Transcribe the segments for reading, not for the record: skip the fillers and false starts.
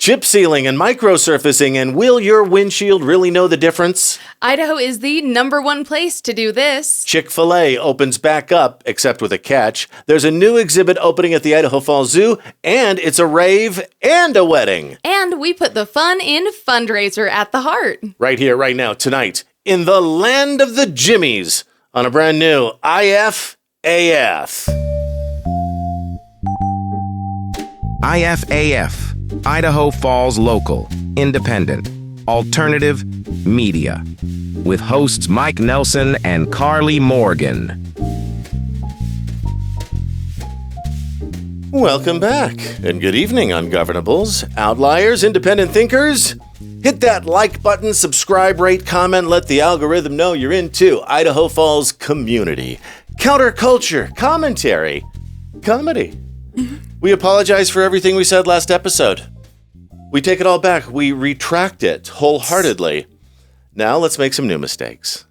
chip sealing and microsurfacing, and will your windshield really know the difference? Idaho is the #1 place to do this. Chick-fil-A opens back up, except with a catch. There's a new exhibit opening at the Idaho Falls Zoo, and it's a rave and a wedding. And we put the fun in fundraiser at the heart. Right here, right now, tonight, in the land of the Jimmies, on a brand new IFAF. IFAF, Idaho Falls Local, Independent, Alternative Media, with hosts Mike Nelson and Karley Morgan. Welcome back, and good evening, Ungovernables, Outliers, Independent Thinkers. Hit that like button, subscribe, rate, comment, let the algorithm know you're into Idaho Falls community, counterculture, commentary, comedy. We apologize for everything we said last episode. We take it all back. We retract it wholeheartedly. Now let's make some new mistakes.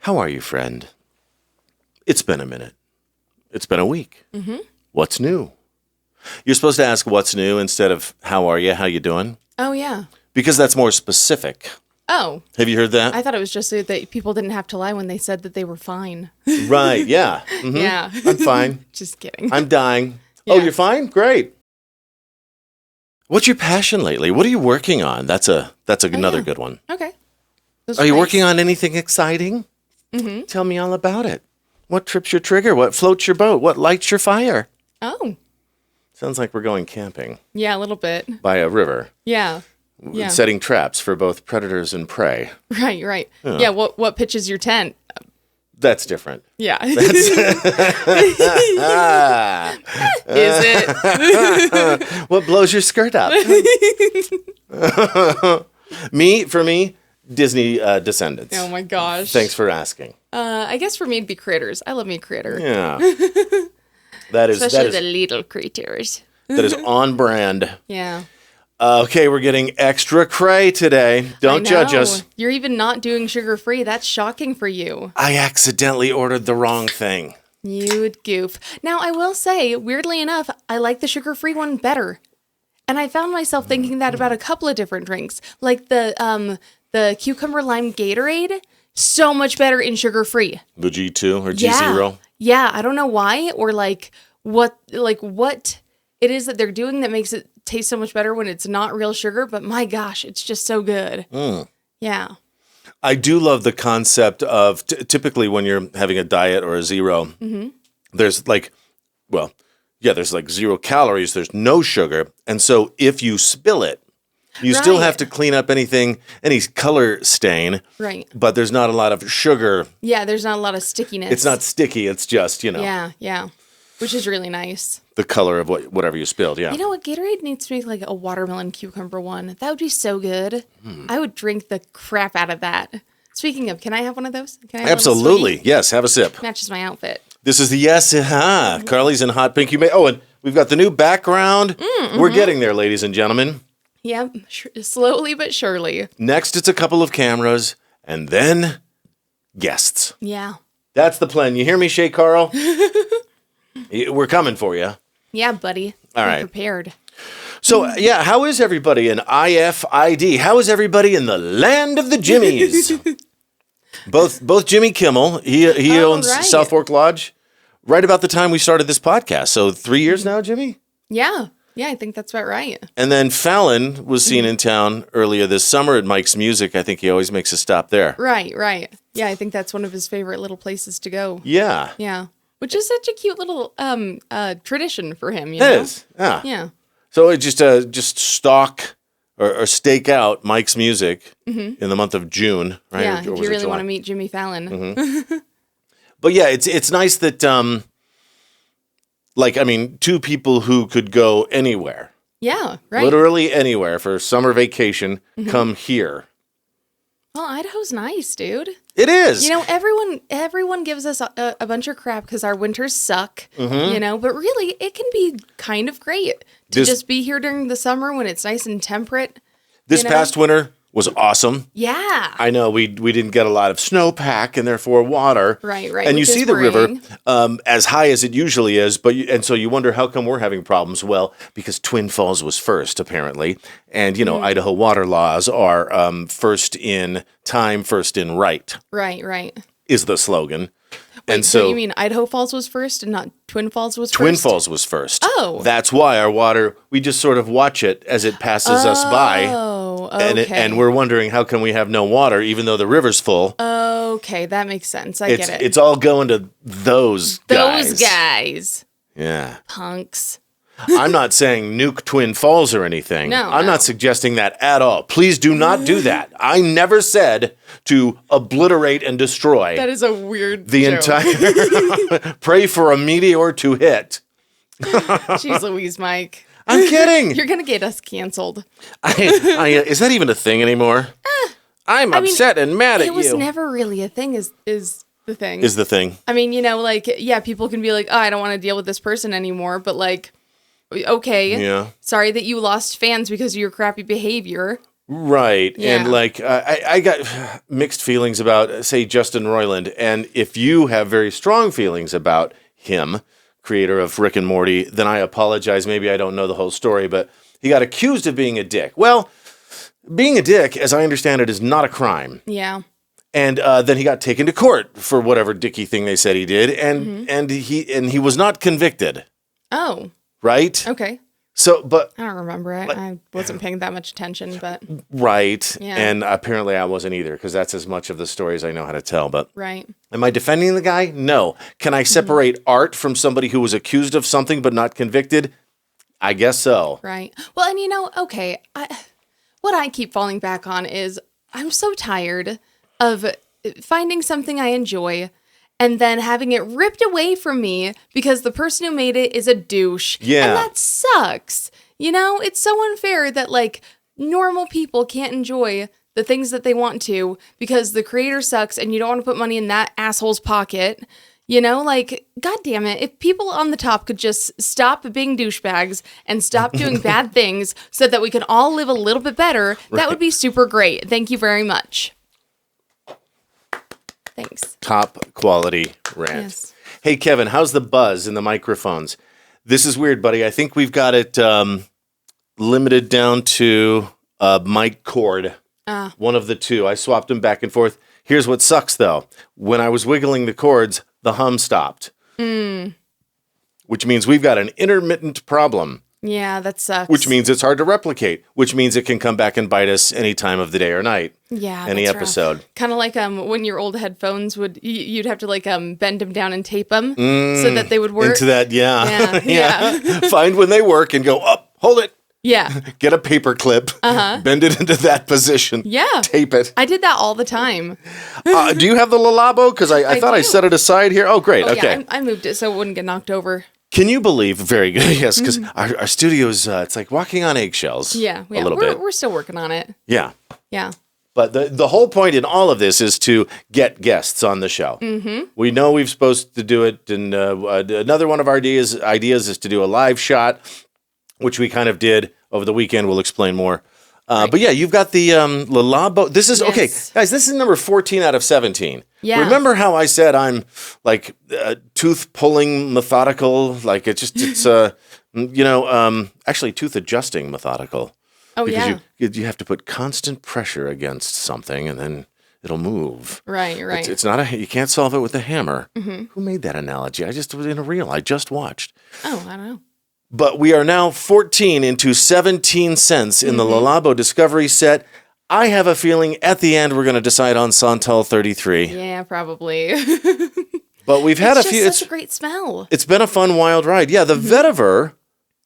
How are you, friend? It's been a minute. It's been a week. Mm-hmm. What's new? You're supposed to ask what's new instead of how are you, how you doing? Oh, yeah. Because that's more specific. Oh. Have you heard that? I thought it was just that people didn't have to lie when they said that they were fine. Right, yeah. Mm-hmm. Yeah. I'm fine. Just kidding. I'm dying. Yeah. Oh, you're fine? Great. What's your passion lately? What are you working on? That's another good one. Okay. Are you working on anything exciting? Mm-hmm. Tell me all about it. What trips your trigger? What floats your boat? What lights your fire? Oh. Sounds like we're going camping. Yeah, a little bit. By a river. Yeah. Setting traps for both predators and prey. Right. Yeah, what pitches your tent? That's different. Yeah. Is it? What blows your skirt up? For me, Disney Descendants. Oh my gosh. Thanks for asking. I guess for me it'd be critters. I love me a critter. Yeah. Especially the little critters. That is on brand. Yeah. Okay, we're getting extra cray today. Don't judge us. You're even not doing sugar-free. That's shocking for you. I accidentally ordered the wrong thing. You'd goof. Now, I will say, weirdly enough, I like the sugar-free one better. And I found myself thinking that about a couple of different drinks. Like the cucumber lime Gatorade, so much better in sugar-free. The G2 or G0? Yeah, I don't know why or what it is that they're doing that makes it taste so much better when it's not real sugar, but my gosh, it's just so good. Yeah. I do love the concept of typically when you're having a diet or a zero, there's there's 0 calories, there's no sugar. And so if you spill it, you still have to clean up any color stain. Right. But there's not a lot of sugar. Yeah, there's not a lot of stickiness. It's not sticky, it's just, Yeah. Which is really nice. The color of whatever you spilled, yeah. You know what? Gatorade needs to make a watermelon cucumber one. That would be so good. I would drink the crap out of that. Speaking of, can I have one of those? Can I have Absolutely. Yes, have a sip. Matches my outfit. This is the Karley's in hot pink. And we've got the new background. We're getting there, ladies and gentlemen. Yep, slowly but surely. Next, it's a couple of cameras, and then guests. Yeah. That's the plan. You hear me, Shay Carl? We're coming for you. Yeah, buddy. All right. I'm prepared. So, how is everybody in IFID? How is everybody in the land of the Jimmies? Both Jimmy Kimmel, he owns South Fork Lodge, right about the time we started this podcast. So 3 years now, Jimmy? Yeah, I think that's about right. And then Fallon was seen in town earlier this summer at Mike's Music. I think he always makes a stop there. Right. Yeah, I think that's one of his favorite little places to go. Yeah. Yeah. Which is such a cute little tradition for him, It is, yeah. Yeah. So it just stalk or stake out Mike's Music in the month of June, right? Yeah, if you really want to meet Jimmy Fallon. But yeah, it's nice that, two people who could go anywhere. Yeah, right. Literally anywhere for summer vacation come here. Well, Idaho's nice, dude. It is. Everyone gives us a bunch of crap because our winters suck, but really it can be kind of great to just be here during the summer when it's nice and temperate. This past winter was awesome. Yeah. I know we didn't get a lot of snowpack and therefore water. Right. And you which is see the river worrying. as high as it usually is, and so you wonder how come we're having problems. Well, because Twin Falls was first, apparently. And, Idaho water laws are first in time, first in right. Right. Is the slogan. Wait, and so you mean Idaho Falls was first and not Twin Falls was Twin first? Falls was first. Oh. That's why our water, we just sort of watch it as it passes us by. Oh, okay. And we're wondering how come we have no water even though the river's full. Okay, that makes sense. I get it. It's all going to those guys. Those guys. Yeah. Punks. I'm not saying nuke Twin Falls or anything. No, I'm not suggesting that at all. Please do not do that. I never said to obliterate and destroy That is a weird the joke. entire... Pray for a meteor to hit. Jeez Louise, Mike. I'm kidding. You're going to get us canceled. Is that even a thing anymore? I'm upset and mad at you. It was never really a thing, is the thing. Is the thing. I mean, people can be like, oh, I don't want to deal with this person anymore, but like, okay. Yeah. Sorry that you lost fans because of your crappy behavior. Right. Yeah. And like, I got mixed feelings about, say, Justin Roiland. And if you have very strong feelings about him, creator of Rick and Morty, then I apologize. Maybe I don't know the whole story, but he got accused of being a dick. Well, being a dick, as I understand it, is not a crime. Yeah. And then he got taken to court for whatever dicky thing they said he did. And he was not convicted. Oh. Right? Okay. So, but... I don't remember it. I wasn't paying that much attention, but... Right. Yeah. And apparently I wasn't either, because that's as much of the story as I know how to tell. But Right. am I defending the guy? No. Can I separate art from somebody who was accused of something but not convicted? I guess so. Right. Well, and okay, what I keep falling back on is I'm so tired of finding something I enjoy and then having it ripped away from me because the person who made it is a douche. Yeah. And that sucks. It's so unfair that like normal people can't enjoy the things that they want to because the creator sucks and you don't want to put money in that asshole's pocket. Like, God damn it, if people on the top could just stop being douchebags and stop doing bad things so that we can all live a little bit better, that would be super great. Thank you very much. Thanks. Top quality rant. Yes. Hey, Kevin, how's the buzz in the microphones? This is weird, buddy. I think we've got it limited down to mic cord. One of the two. I swapped them back and forth. Here's what sucks, though. When I was wiggling the cords, the hum stopped. Which means we've got an intermittent problem. Yeah, that sucks. Which means it's hard to replicate. Which means it can come back and bite us any time of the day or night. Yeah, any that's episode. Kind of like when your old headphones you'd have to like bend them down and tape them so that they would work. Into that, yeah. Yeah. Find when they work and go up, hold it. Yeah. Get a paper clip, bend it into that position. Yeah. Tape it. I did that all the time. Do you have the Lalabo? Because I thought I do. set it aside here. Oh, great. Oh, okay. yeah, I moved it so it wouldn't get knocked over. Can you believe? Very good. Yes, because our studio's, it's like walking on eggshells. Yeah. A little bit. We're still working on it. Yeah. Yeah. But the whole point in all of this is to get guests on the show. Mm-hmm. We know we're supposed to do it, and another one of our ideas is to do a live shot, which we kind of did over the weekend. We'll explain more. Right. But yeah, you've got the Lalabo. This is, okay, guys, this is number 14 out of 17. Yeah. Remember how I said I'm like tooth pulling methodical? Like it's actually tooth adjusting methodical. Oh, because you have to put constant pressure against something and then it'll move. Right. It's not you can't solve it with a hammer. Mm-hmm. Who made that analogy? I just was in a reel I just watched. Oh, I don't know. But we are now 14 into 17 cents in the Lalabo Discovery set. I have a feeling at the end we're going to decide on Santal 33. Yeah, probably. But we've had it's a few. It's such a great smell. It's been a fun, wild ride. Yeah, the vetiver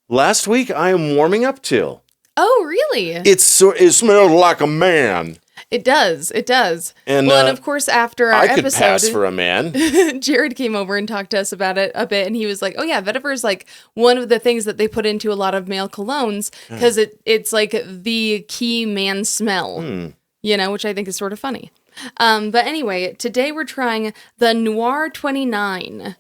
last week I am warming up to. Oh, really? It smells like a man. It does. And, and of course, after our I could episode, pass for a man. Jared came over and talked to us about it a bit, and he was like, "Oh yeah, vetiver is like one of the things that they put into a lot of male colognes because it's like the key man smell, which I think is sort of funny." But anyway, today we're trying the Noir 29.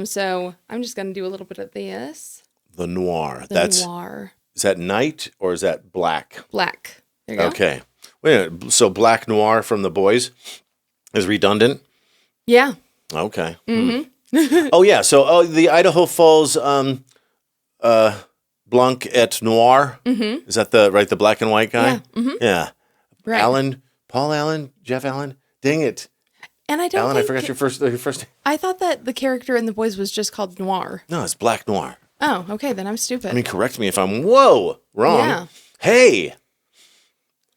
So I'm just gonna do a little bit of this. The Noir. Noir. Is that night or is that black? Black. There you go. Okay. Wait a minute, so Black Noir from The Boys is redundant? Yeah. Okay. Oh, yeah. So the Idaho Falls Blanc et Noir. Is that the black and white guy? Yeah. Yeah. Right. Paul Allen, Jeff Allen. Dang it. And I don't Alan, think... I forgot your first name. I thought that the character in The Boys was just called Noir. No, it's Black Noir. Oh, okay. Then I'm stupid. I mean, correct me if I'm, wrong. Yeah. Hey,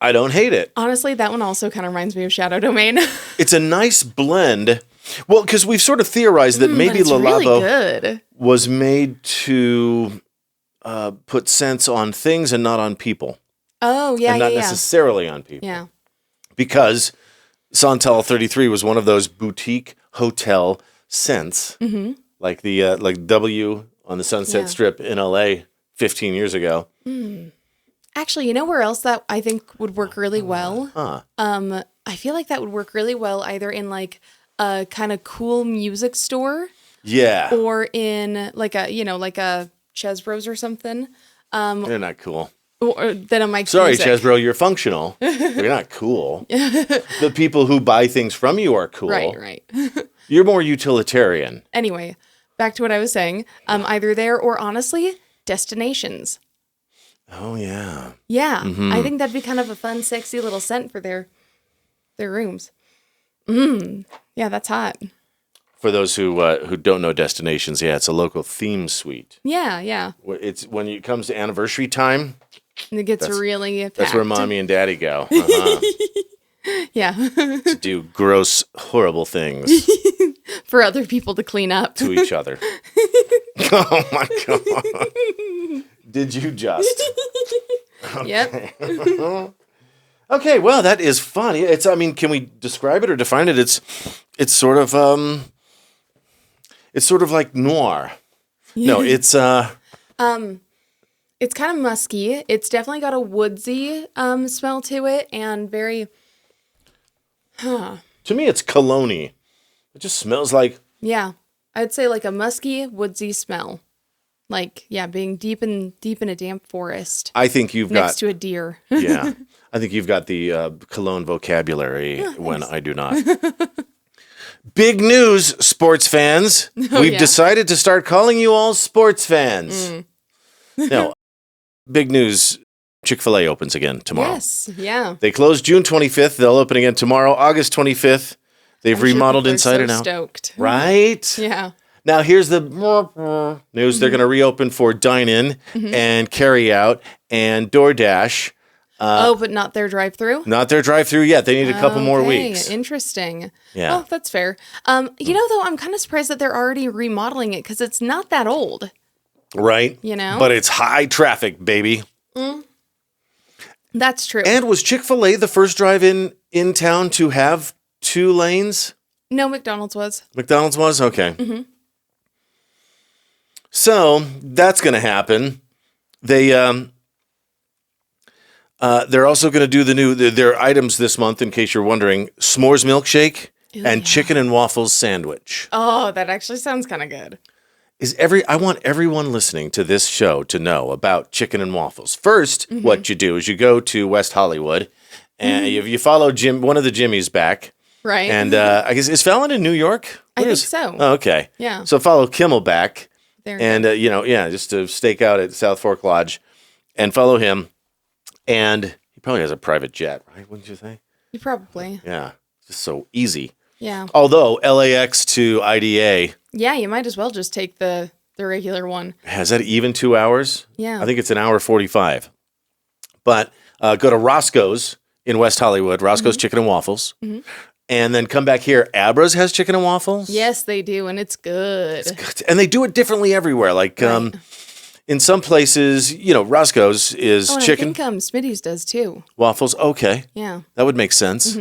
I don't hate it. Honestly, that one also kind of reminds me of Shadow Domain. It's a nice blend. Well, because we've sort of theorized that maybe but it's really Lalabo good. was made to put scents on things and not on people. Oh, yeah, and not yeah. necessarily on people. Yeah. Because Santal 33 was one of those boutique hotel scents, like the like W on the Sunset Strip in LA 15 years ago. Actually, you know where else that I think would work really well? Huh. I feel like that would work really well either in like a kind of cool music store Yeah. or in like a Chesbro's or something. They're not cool. Or then a Mike's Sorry, Music. Chesbro, you're functional. You're not cool. The people who buy things from you are cool. Right. You're more utilitarian. Anyway, back to what I was saying. Either there or honestly, destinations. Oh, yeah. Yeah, I think that'd be kind of a fun, sexy little scent for their rooms. Yeah, that's hot. For those who don't know destinations, yeah, it's a local theme suite. Yeah. It's when it comes to anniversary time. And it gets really packed. That's where mommy and daddy go. Uh-huh. Yeah. To do gross, horrible things For other people to clean up. to each other. Oh my God. Did you just? Yep. Okay, well, that is fun. Can we describe it or define it? It's sort of like noir. No, it's It's kind of musky. It's definitely got a woodsy smell to it and very to me it's cologne-y. It just smells like yeah. I'd say like a musky, woodsy smell. Like, yeah, being deep in a damp forest. I think you've next got to a deer. Yeah. I think you've got the cologne vocabulary when I do not. Big news, sports fans. We've decided to start calling you all sports fans. No, big news. Chick-fil-A opens again tomorrow. Yes, yeah. They closed June 25th. They'll open again tomorrow, August 25th. They've I'm sure remodeled people are inside so and out. Stoked. Right? Yeah. Now, here's the news. They're going to reopen for dine-in and carry-out and DoorDash. But not their drive-through? Not their drive-through yet. They need a couple more weeks. Interesting. Yeah. Oh, that's fair. Though, I'm kind of surprised that they're already remodeling it because it's not that old. Right? You know? But it's high traffic, baby. That's true. And was Chick-fil-A the first drive-in in town to have 2 lanes? No, McDonald's was. McDonald's was? Okay. So, that's going to happen. They're also going to do their items this month, in case you're wondering, s'mores milkshake and chicken and waffles sandwich. Oh, that actually sounds kind of good. I want everyone listening to this show to know about chicken and waffles. First, what you do is you go to West Hollywood and you follow one of the Jimmys back. Right. And I guess, is Fallon in New York? I think so. Oh, okay. Yeah. So follow Kimmel back. There. And, just to stake out at South Fork Lodge and follow him. And he probably has a private jet, right? Wouldn't you think? You probably. Yeah. Just so easy. Yeah. Although LAX to IDA. Yeah, you might as well just take the regular one. Has that even 2 hours? Yeah. I think it's an hour 45. But go to Roscoe's in West Hollywood, Roscoe's Chicken and Waffles. And then come back here. Abra's has chicken and waffles. Yes, they do, and it's good. And they do it differently everywhere. Like in some places, Roscoe's is chicken. I think Smitty's does too. Waffles, okay. Yeah. That would make sense.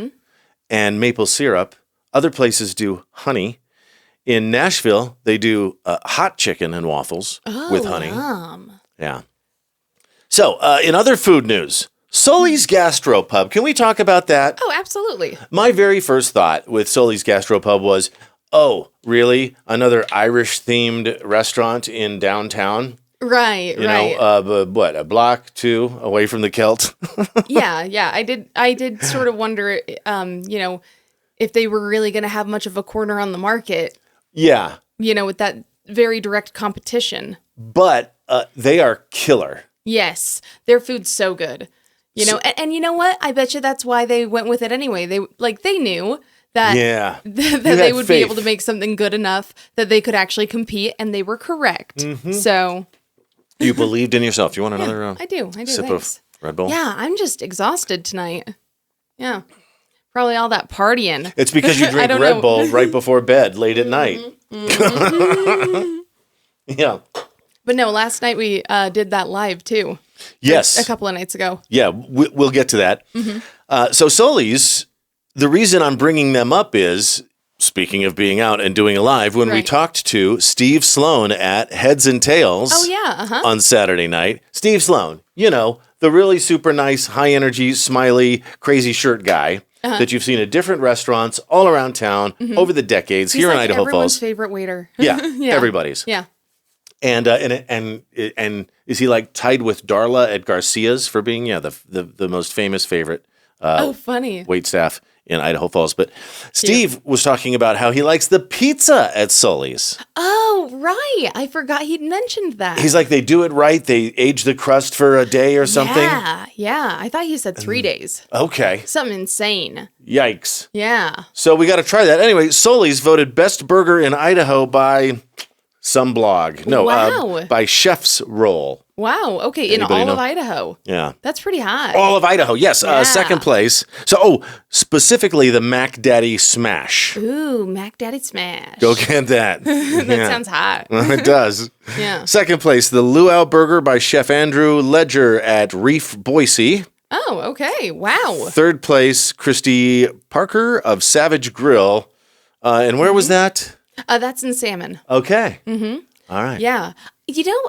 And maple syrup. Other places do honey. In Nashville, they do hot chicken and waffles with honey. Yeah. So, in other food news, Sully's Gastropub. Can we talk about that? Oh, absolutely. My very first thought with Sully's Gastropub was, oh, really? Another Irish-themed restaurant in downtown? Right, You right. know, but what, a block, 2 away from the Celt? Yeah. I did sort of wonder, if they were really going to have much of a corner on the market, Yeah. with that very direct competition. But they are killer. Yes, their food's so good. And you know what? I bet you that's why they went with it anyway. They knew that Yeah. that You they had would faith. be able to make something good enough that they could actually compete, and they were correct. Mm-hmm. So You believed in yourself. You want another I do. sip Thanks. of Red Bull? Yeah, I'm just exhausted tonight. Yeah, probably all that partying. It's because you drink don't Red know. Bull right before bed, late at night. Yeah. But no, last night we did that live too. Yes. A couple of nights ago. Yeah, we'll get to that. So Sully's, the reason I'm bringing them up is, speaking of being out and doing a live, when we Right. talked to Steve Sloan at Heads and Tails Oh yeah, on Saturday night. Steve Sloan, the really super nice, high energy, smiley, crazy shirt guy that you've seen at different restaurants all around town over the decades He's here in like Idaho everyone's Falls. favorite waiter. Yeah, everybody's. Yeah. And is he like tied with Darla at Garcia's for being the most famous favorite Funny. wait staff in Idaho Falls? But Steve was talking about how he likes the pizza at Sully's. Oh, right. I forgot he'd mentioned that. He's like, they do it right. They age the crust for a day or something. Yeah. I thought he said 3 days. Okay. Something insane. Yikes. Yeah. So we got to try that. Anyway, Sully's voted best burger in Idaho by some blog. No, Wow. by Chef's Roll. Wow. Okay. Anybody in all know? of Idaho. Yeah. That's pretty high. All of Idaho, yes. Yeah. Second place. So, specifically the Mac Daddy Smash. Ooh, Mac Daddy Smash. Go get that. That sounds hot. It does. Yeah. Second place, the Luau Burger by Chef Andrew Ledger at Reef Boise. Oh, okay. Wow. Third place, Christy Parker of Savage Grill. And where was that? That's in Salmon. Okay. Mm-hmm. All right. Yeah.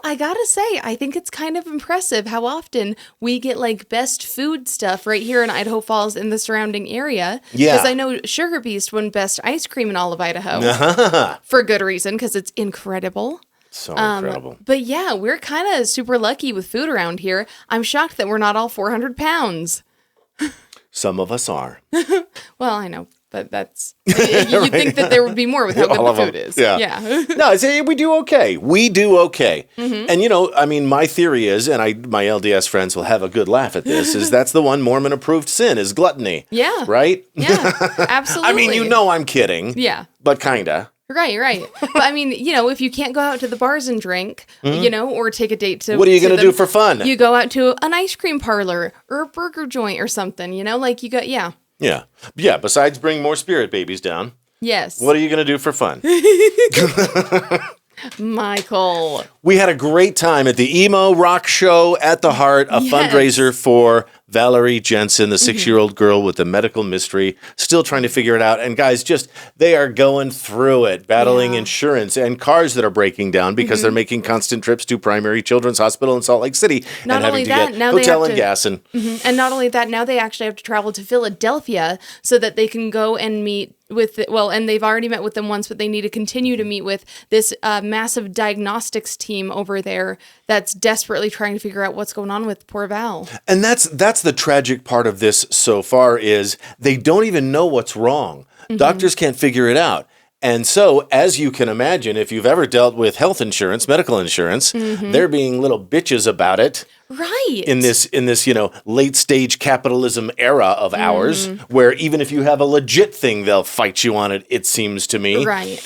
I gotta say, I think it's kind of impressive how often we get like best food stuff right here in Idaho Falls in the surrounding area. Yeah. Because I know Sugar Beast won best ice cream in all of Idaho. For good reason, because it's incredible. So incredible. But yeah, we're kind of super lucky with food around here. I'm shocked that we're not all 400 pounds. Some of us are. Well, I know, but that's... You'd think that there would be more with how All good of the them. food is. Yeah. No, I say we do okay. We do okay. And my theory is, and my LDS friends will have a good laugh at this, is that's the one Mormon approved sin is gluttony. Yeah. Right? Yeah, absolutely. I mean, I'm kidding. Yeah. But kinda. Right. But I mean, if you can't go out to the bars and drink, or take a date to... What are you going to them, do for fun? You go out to an ice cream parlor or a burger joint or something, like you got... Yeah. Yeah. Yeah, besides bring more spirit babies down, Yes. what are you going to do for fun? Michael. We had a great time at the Emo Rock Show at the Heart, a Yes. fundraiser for Valerie Jensen, the 6-year-old girl with the medical mystery, still trying to figure it out. And guys, they are going through it, battling insurance and cars that are breaking down because they're making constant trips to Primary Children's Hospital in Salt Lake City Not and having only to that, get now they hotel have and to- gas. And And not only that, now they actually have to travel to Philadelphia so that they can go and meet with, and they've already met with them once, but they need to continue to meet with this massive diagnostics team over there that's desperately trying to figure out what's going on with poor Val. And that's the tragic part of this so far is they don't even know what's wrong. Doctors can't figure it out. And so, as you can imagine, if you've ever dealt with health insurance, medical insurance, they're being little bitches about it. Right. In this late stage capitalism era of ours, where even if you have a legit thing, they'll fight you on it. It seems to me. Right.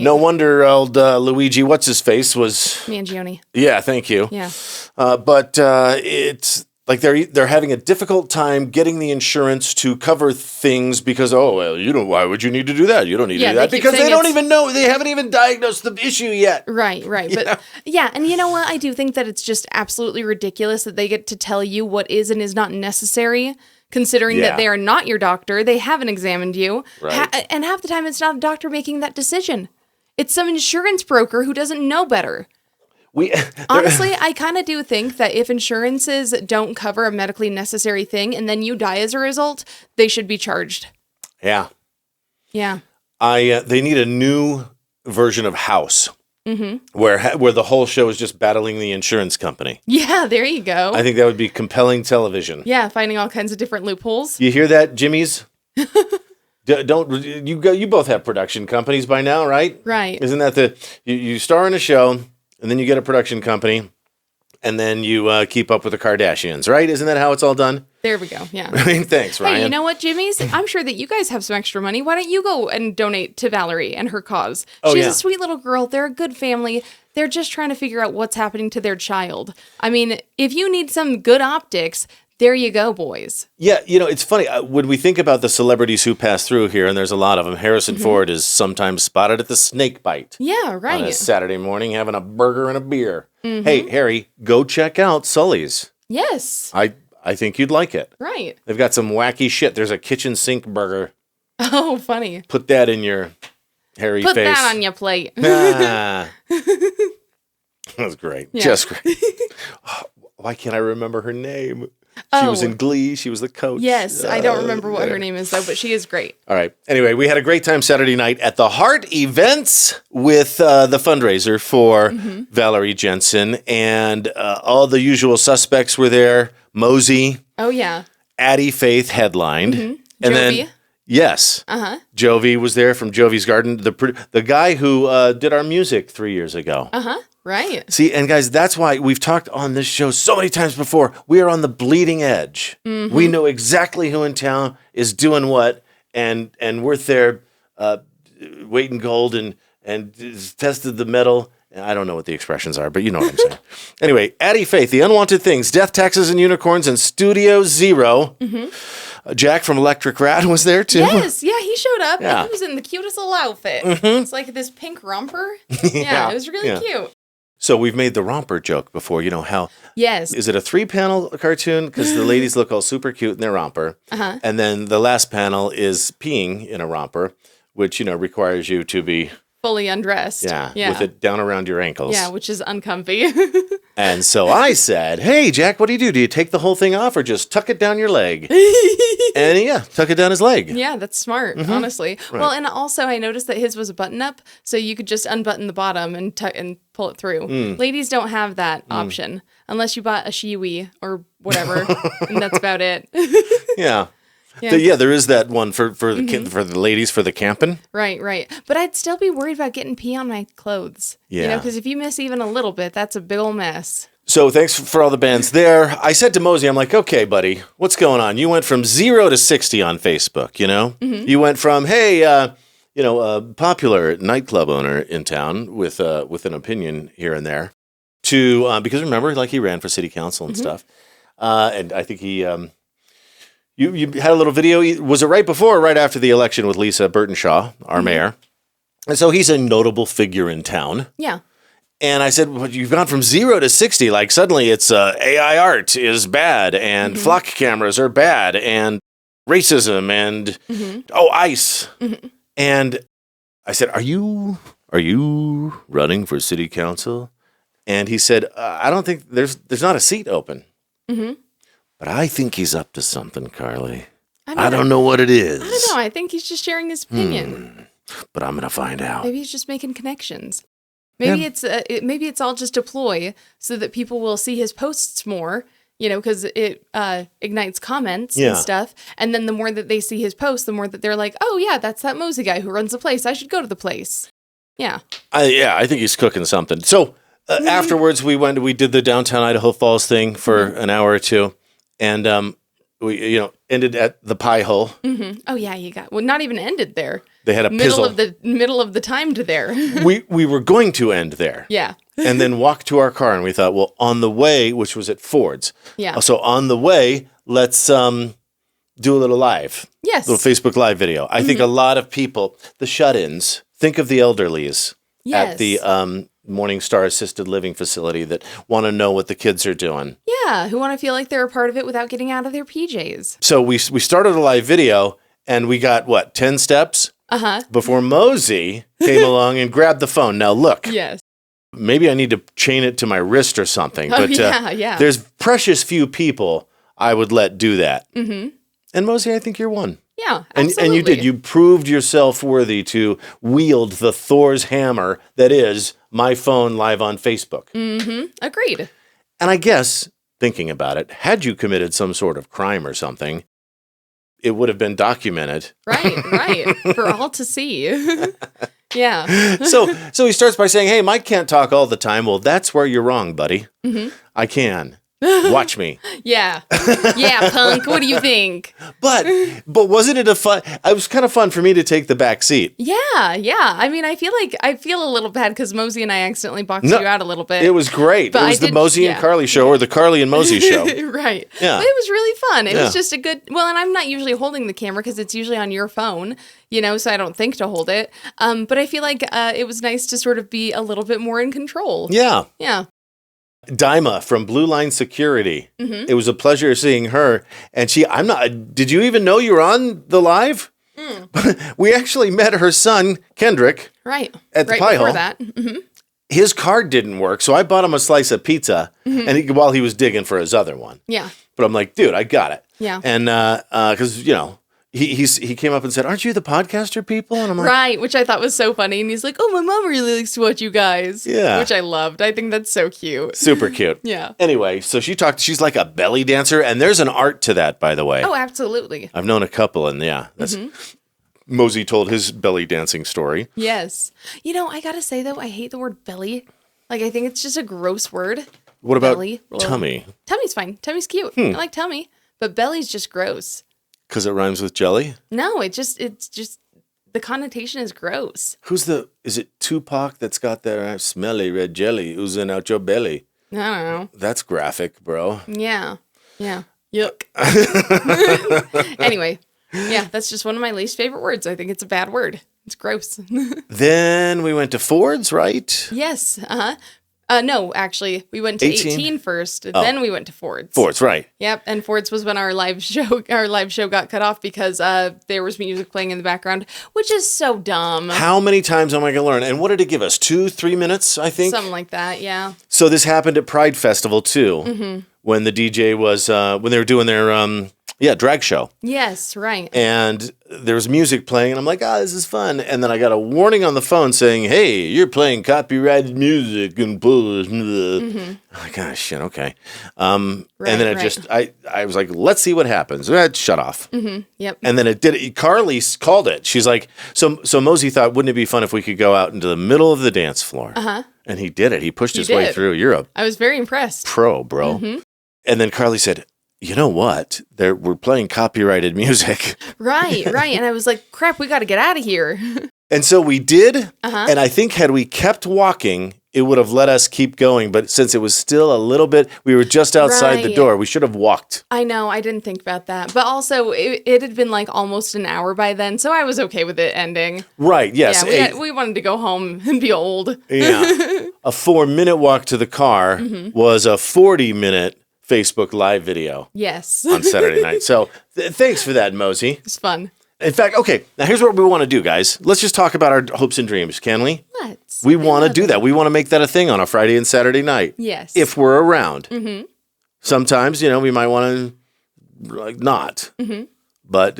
No wonder old Luigi, what's his face, was. Mangione. Yeah, thank you. Yeah. But it's like they're having a difficult time getting the insurance to cover things because why would you need to do that? You don't need to do that they keep because they saying don't even know, they haven't even diagnosed the issue yet. Right. But and you know what? I do think that it's just absolutely ridiculous that they get to tell you what is and is not necessary, considering that they are not your doctor. They haven't examined you. Right. And half the time it's not a doctor making that decision. It's some insurance broker who doesn't know better. Honestly, I kind of do think that if insurances don't cover a medically necessary thing and then you die as a result, they should be charged. Yeah. Yeah. They need a new version of House. where the whole show is just battling the insurance company. Yeah, there you go. I think that would be compelling television. Yeah, finding all kinds of different loopholes. You hear that, Jimmy's? You both have production companies by now, right? Right. Isn't that you star in a show and then you get a production company and then you keep up with the Kardashians, right? Isn't that how it's all done? There we go. Yeah. I mean, thanks, Ryan. Hey, you know what, Jimmy's? I'm sure that you guys have some extra money. Why don't you go and donate to Valerie and her cause? She's a sweet little girl. They're a good family. They're just trying to figure out what's happening to their child. I mean, if you need some good optics, there you go, boys. Yeah, it's funny. When we think about the celebrities who pass through here, and there's a lot of them, Harrison Ford is sometimes spotted at the Snake Bite. Yeah, right. On a Saturday morning having a burger and a beer. Hey, Harry, go check out Sully's. Yes. I think you'd like it. Right. They've got some wacky shit. There's a kitchen sink burger. Oh, funny. Put that in your hairy face. Put that on your plate. Ah. That was great. Yeah. Just great. Why can't I remember her name? She was in Glee. She was the coach. Yes, I don't remember what her name is, though, but she is great. All right. Anyway, we had a great time Saturday night at the Heart Events with the fundraiser for Valerie Jensen. And all the usual suspects were there. Mosey. Oh, yeah. Addie Faith headlined. And Jovi. then, yes. Jovi was there from Jovi's Garden. The guy who did our music 3 years ago. Right. See, and guys, that's why we've talked on this show so many times before. We are on the bleeding edge. We know exactly who in town is doing what, and we're there weight in gold and tested the metal. I don't know what the expressions are, but you know what I'm saying. Anyway, Addie Faith, The Unwanted Things, Death, Taxes, and Unicorns, and Studio Zero. Jack from Electric Rat was there, too. Yes, yeah, he showed up. Yeah. He was in the cutest little outfit. It's like this pink romper. Yeah, it was really cute. So we've made the romper joke before, how... Yes. Is it a 3-panel cartoon? Because the ladies look all super cute in their romper. And then the last panel is peeing in a romper, which, requires you to be... Fully undressed. Yeah, with it down around your ankles. Yeah, which is uncomfy. And so I said, hey, Jack, what do? Do you take the whole thing off or just tuck it down your leg? And yeah, tuck it down his leg. Yeah, that's smart, honestly. Right. Well, and also I noticed that his was a button up, so you could just unbutton the bottom and pull it through. Ladies don't have that option unless you bought a shiwi or whatever, and that's about it. Yeah. Yeah, there is that one for the ladies for the camping. Right. But I'd still be worried about getting pee on my clothes. Yeah. Because if you miss even a little bit, that's a big old mess. So thanks for all the bands there. I said to Mosey, I'm like, okay, buddy, what's going on? You went from 0 to 60 on Facebook, You went from, hey, a popular nightclub owner in town with an opinion here and there to, because remember, like he ran for city council and stuff. And I think he... You had a little video. Was it right before or right after the election with Lisa Burtonshaw, our mayor? And so he's a notable figure in town. Yeah. And I said, well, you've gone from 0 to 60. Like suddenly it's AI art is bad and flock cameras are bad and racism and, ICE. And I said, are you running for city council? And he said, I don't think there's not a seat open. But I think he's up to something, Karley. I don't know what it is. I don't know. I think he's just sharing his opinion. But I'm going to find out. Maybe he's just making connections. Maybe it's all just a ploy so that people will see his posts more, because it ignites comments and stuff. And then the more that they see his posts, the more that they're like, oh, yeah, that's that Mosey guy who runs the place. I should go to the place. Yeah. I think he's cooking something. So afterwards, we did the downtown Idaho Falls thing for an hour or two. And we, ended at the Pie Hole. Oh yeah, not even ended there. They had a middle of the time to there. we were going to end there. Yeah. And then walk to our car, and we thought, well, on the way, which was at Ford's. Yeah. So on the way, let's do a little live. Yes. Little Facebook Live video. I think a lot of people, the shut-ins, think of the elderlies at the Morningstar Assisted Living Facility that want to know what the kids are doing. Yeah, who want to feel like they're a part of it without getting out of their PJs. So we started a live video, and we got, 10 steps? Before Mosey came along and grabbed the phone. Now, look. Yes. Maybe I need to chain it to my wrist or something. But there's precious few people I would let do that. And Mosey, I think you're one. Yeah, And absolutely. you did. You proved yourself worthy to wield the Thor's hammer that is my phone live on Facebook. Agreed. And I guess, thinking about it, had you committed some sort of crime or something, it would have been documented. Right. For all to see. Yeah. So he starts by saying, hey, Mike can't talk all the time. Well, that's where you're wrong, buddy. I can. Watch me. Yeah. Yeah, punk. What do you think? But wasn't it it was kind of fun for me to take the back seat. Yeah. I mean, I feel a little bad because Mosey and I accidentally boxed you out a little bit. It was great. But It was the Mosey and Karley show, or the Karley and Mosey show. Right. Yeah. But it was really fun. It was just a good, well, and I'm not usually holding the camera because it's usually on your phone, so I don't think to hold it. But I feel like it was nice to sort of be a little bit more in control. Yeah. Yeah. Dima from Blue Line Security. It was a pleasure seeing her. And did you even know you were on the live? We actually met her son, Kendrick. Right. At the right pie before hole. that. His card didn't work, so I bought him a slice of pizza while he was digging for his other one. Yeah. But I'm like, dude, I got it. Yeah. And because, he came up and said, aren't you the podcaster people? And I'm like, Right, which I thought was so funny. And he's like, oh, my mom really likes to watch you guys. Yeah. Which I loved. I think that's so cute. super cute. Yeah. Anyway, so she's like a belly dancer, and there's an art to that, by the way. Oh, absolutely. I've known a couple, and that's Mosey told his belly dancing story. Yes. I gotta say, though, I hate the word belly. Like, I think it's just a gross word. What about Belly? tummy? Tummy's fine. Tummy's cute. I like tummy. But belly's just gross. Because it rhymes with jelly? No, it's just the connotation is gross. Is it Tupac that's got that smelly red jelly oozing out your belly? I don't know. That's graphic, bro. Yeah. Yuck. Anyway, that's just one of my least favorite words. I think it's a bad word. It's gross. Then we went to Ford's, right? Yes. No, actually, we went to 18 first. Then we went to Ford's. Ford's, right. Yep, and Ford's was when our live show got cut off because there was music playing in the background, which is so dumb. How many times am I going to learn? And what did it give us? 2-3 minutes, I think? Something like that, yeah. So this happened at Pride Festival, too, when the DJ was, when they were doing their, drag show. Yes, right. And there was music playing, and I'm like, this is fun. And then I got a warning on the phone saying, hey, you're playing copyrighted music and bull. I'm like, shit, okay. And then I was like, let's see what happens. That shut off. Yep. And then it did. Karley called it. She's like, so Mosey thought, wouldn't it be fun if we could go out into the middle of the dance floor? And he did it. He pushed his way through. You're I was very impressed. pro, bro. And then Karley said, you know what? We're playing copyrighted music. Right. And I was like, crap, we got to get out of here. And so we did. And I think had we kept walking, it would have let us keep going. But since it was still a little bit, we were just outside the door. We should have walked. I know. I didn't think about that. But also, it had been like almost an hour by then. So I was okay with it ending. Right. Yes. Yeah, we wanted to go home and be old. Yeah. A 4-minute walk to the car was a 40-minute Facebook Live video. Yes. On Saturday night. So thanks for that, Mosey. It's fun. In fact, okay, now here's what we want to do, guys. Let's just talk about our hopes and dreams, can we? Let's. We want to do that. We want to make that a thing on a Friday and Saturday night. Yes. If we're around. Sometimes, we might want to, not. But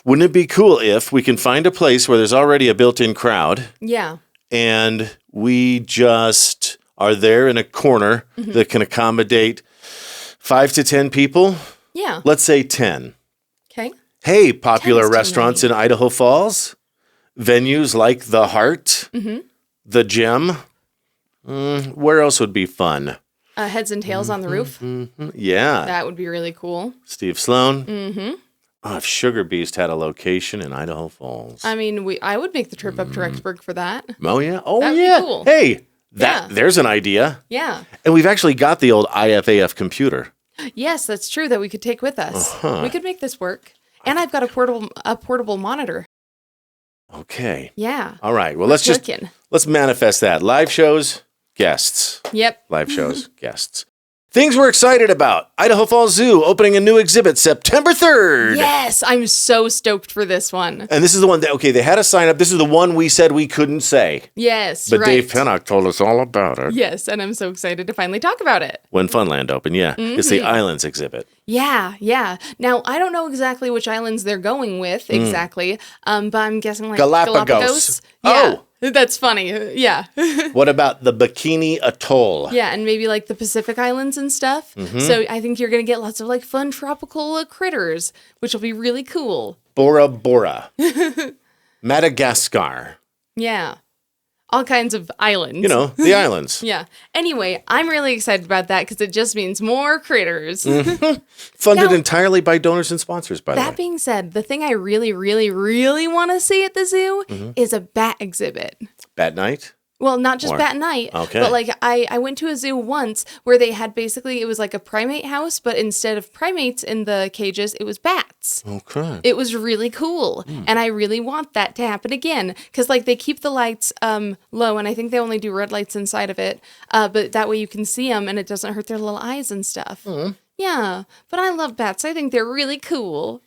wouldn't it be cool if we can find a place where there's already a built-in crowd? Yeah. And we just are there in a corner that can accommodate 5 to 10 people? Yeah. Let's say 10. Okay. Hey, popular 10 is too restaurants many. in Idaho Falls, venues like the Heart, the Gem. Where else would be fun? Heads and Tails on the roof. Yeah. That would be really cool. Steve Sloan. Oh, if Sugar Beast had a location in Idaho Falls. I mean, I would make the trip up to Rexburg for that. Oh, yeah. Oh, That would be yeah. cool. Hey, there's an idea. Yeah. And we've actually got the old IFAF computer. Yes, that's true that we could take with us. We could make this work. And I've got a portable monitor. Okay. Yeah. All right. Well, let's manifest that. Live shows, guests. Yep. Live shows, guests. Things we're excited about. Idaho Falls Zoo opening a new exhibit September 3rd. Yes, I'm so stoked for this one. And this is the one that, they had a sign up. This is the one we said we couldn't say. Yes, But right. Dave Pennock told us all about it. Yes, and I'm so excited to finally talk about it. When Funland opened, yeah. It's the Islands exhibit. Yeah. Now, I don't know exactly which islands they're going with exactly, but I'm guessing like Galapagos. Yeah, Oh. that's funny. Yeah. What about the Bikini Atoll? Yeah, and maybe like the Pacific Islands and stuff. So I think you're going to get lots of like fun tropical critters, which will be really cool. Bora Bora. Madagascar. Yeah. All kinds of islands. The islands. Yeah. Anyway, I'm really excited about that because it just means more critters. Funded entirely by donors and sponsors, by the way. That being said, the thing I really, really, really want to see at the zoo is a bat exhibit. Bat night? Well, not just bat night, Okay. but like I went to a zoo once where they had basically, it was like a primate house, but instead of primates in the cages, it was bats. Okay. It was really cool. And I really want that to happen again. Because like they keep the lights low, and I think they only do red lights inside of it. But that way you can see them and it doesn't hurt their little eyes and stuff. Yeah. But I love bats. I think they're really cool.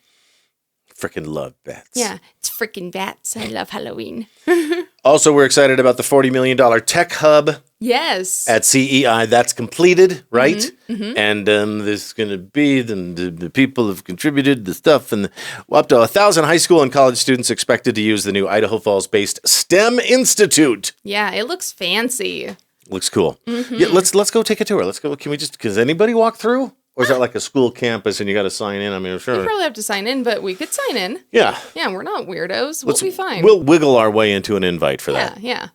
Freaking love bats. Yeah. It's freaking bats. I love Halloween. Also, we're excited about the $40 million tech hub Yes. at CEI. That's completed, right? And there's going to be the people have contributed the stuff, and up to 1,000 high school and college students expected to use the new Idaho Falls-based STEM Institute. Yeah, it looks fancy. Looks cool. Yeah, let's go take a tour. Let's go. Does anybody walk through? Or is that like a school campus and you got to sign in? I mean, I'm sure. We probably have to sign in, but we could sign in. Yeah. Yeah, we're not weirdos. We'll be fine. We'll wiggle our way into an invite for that. Yeah.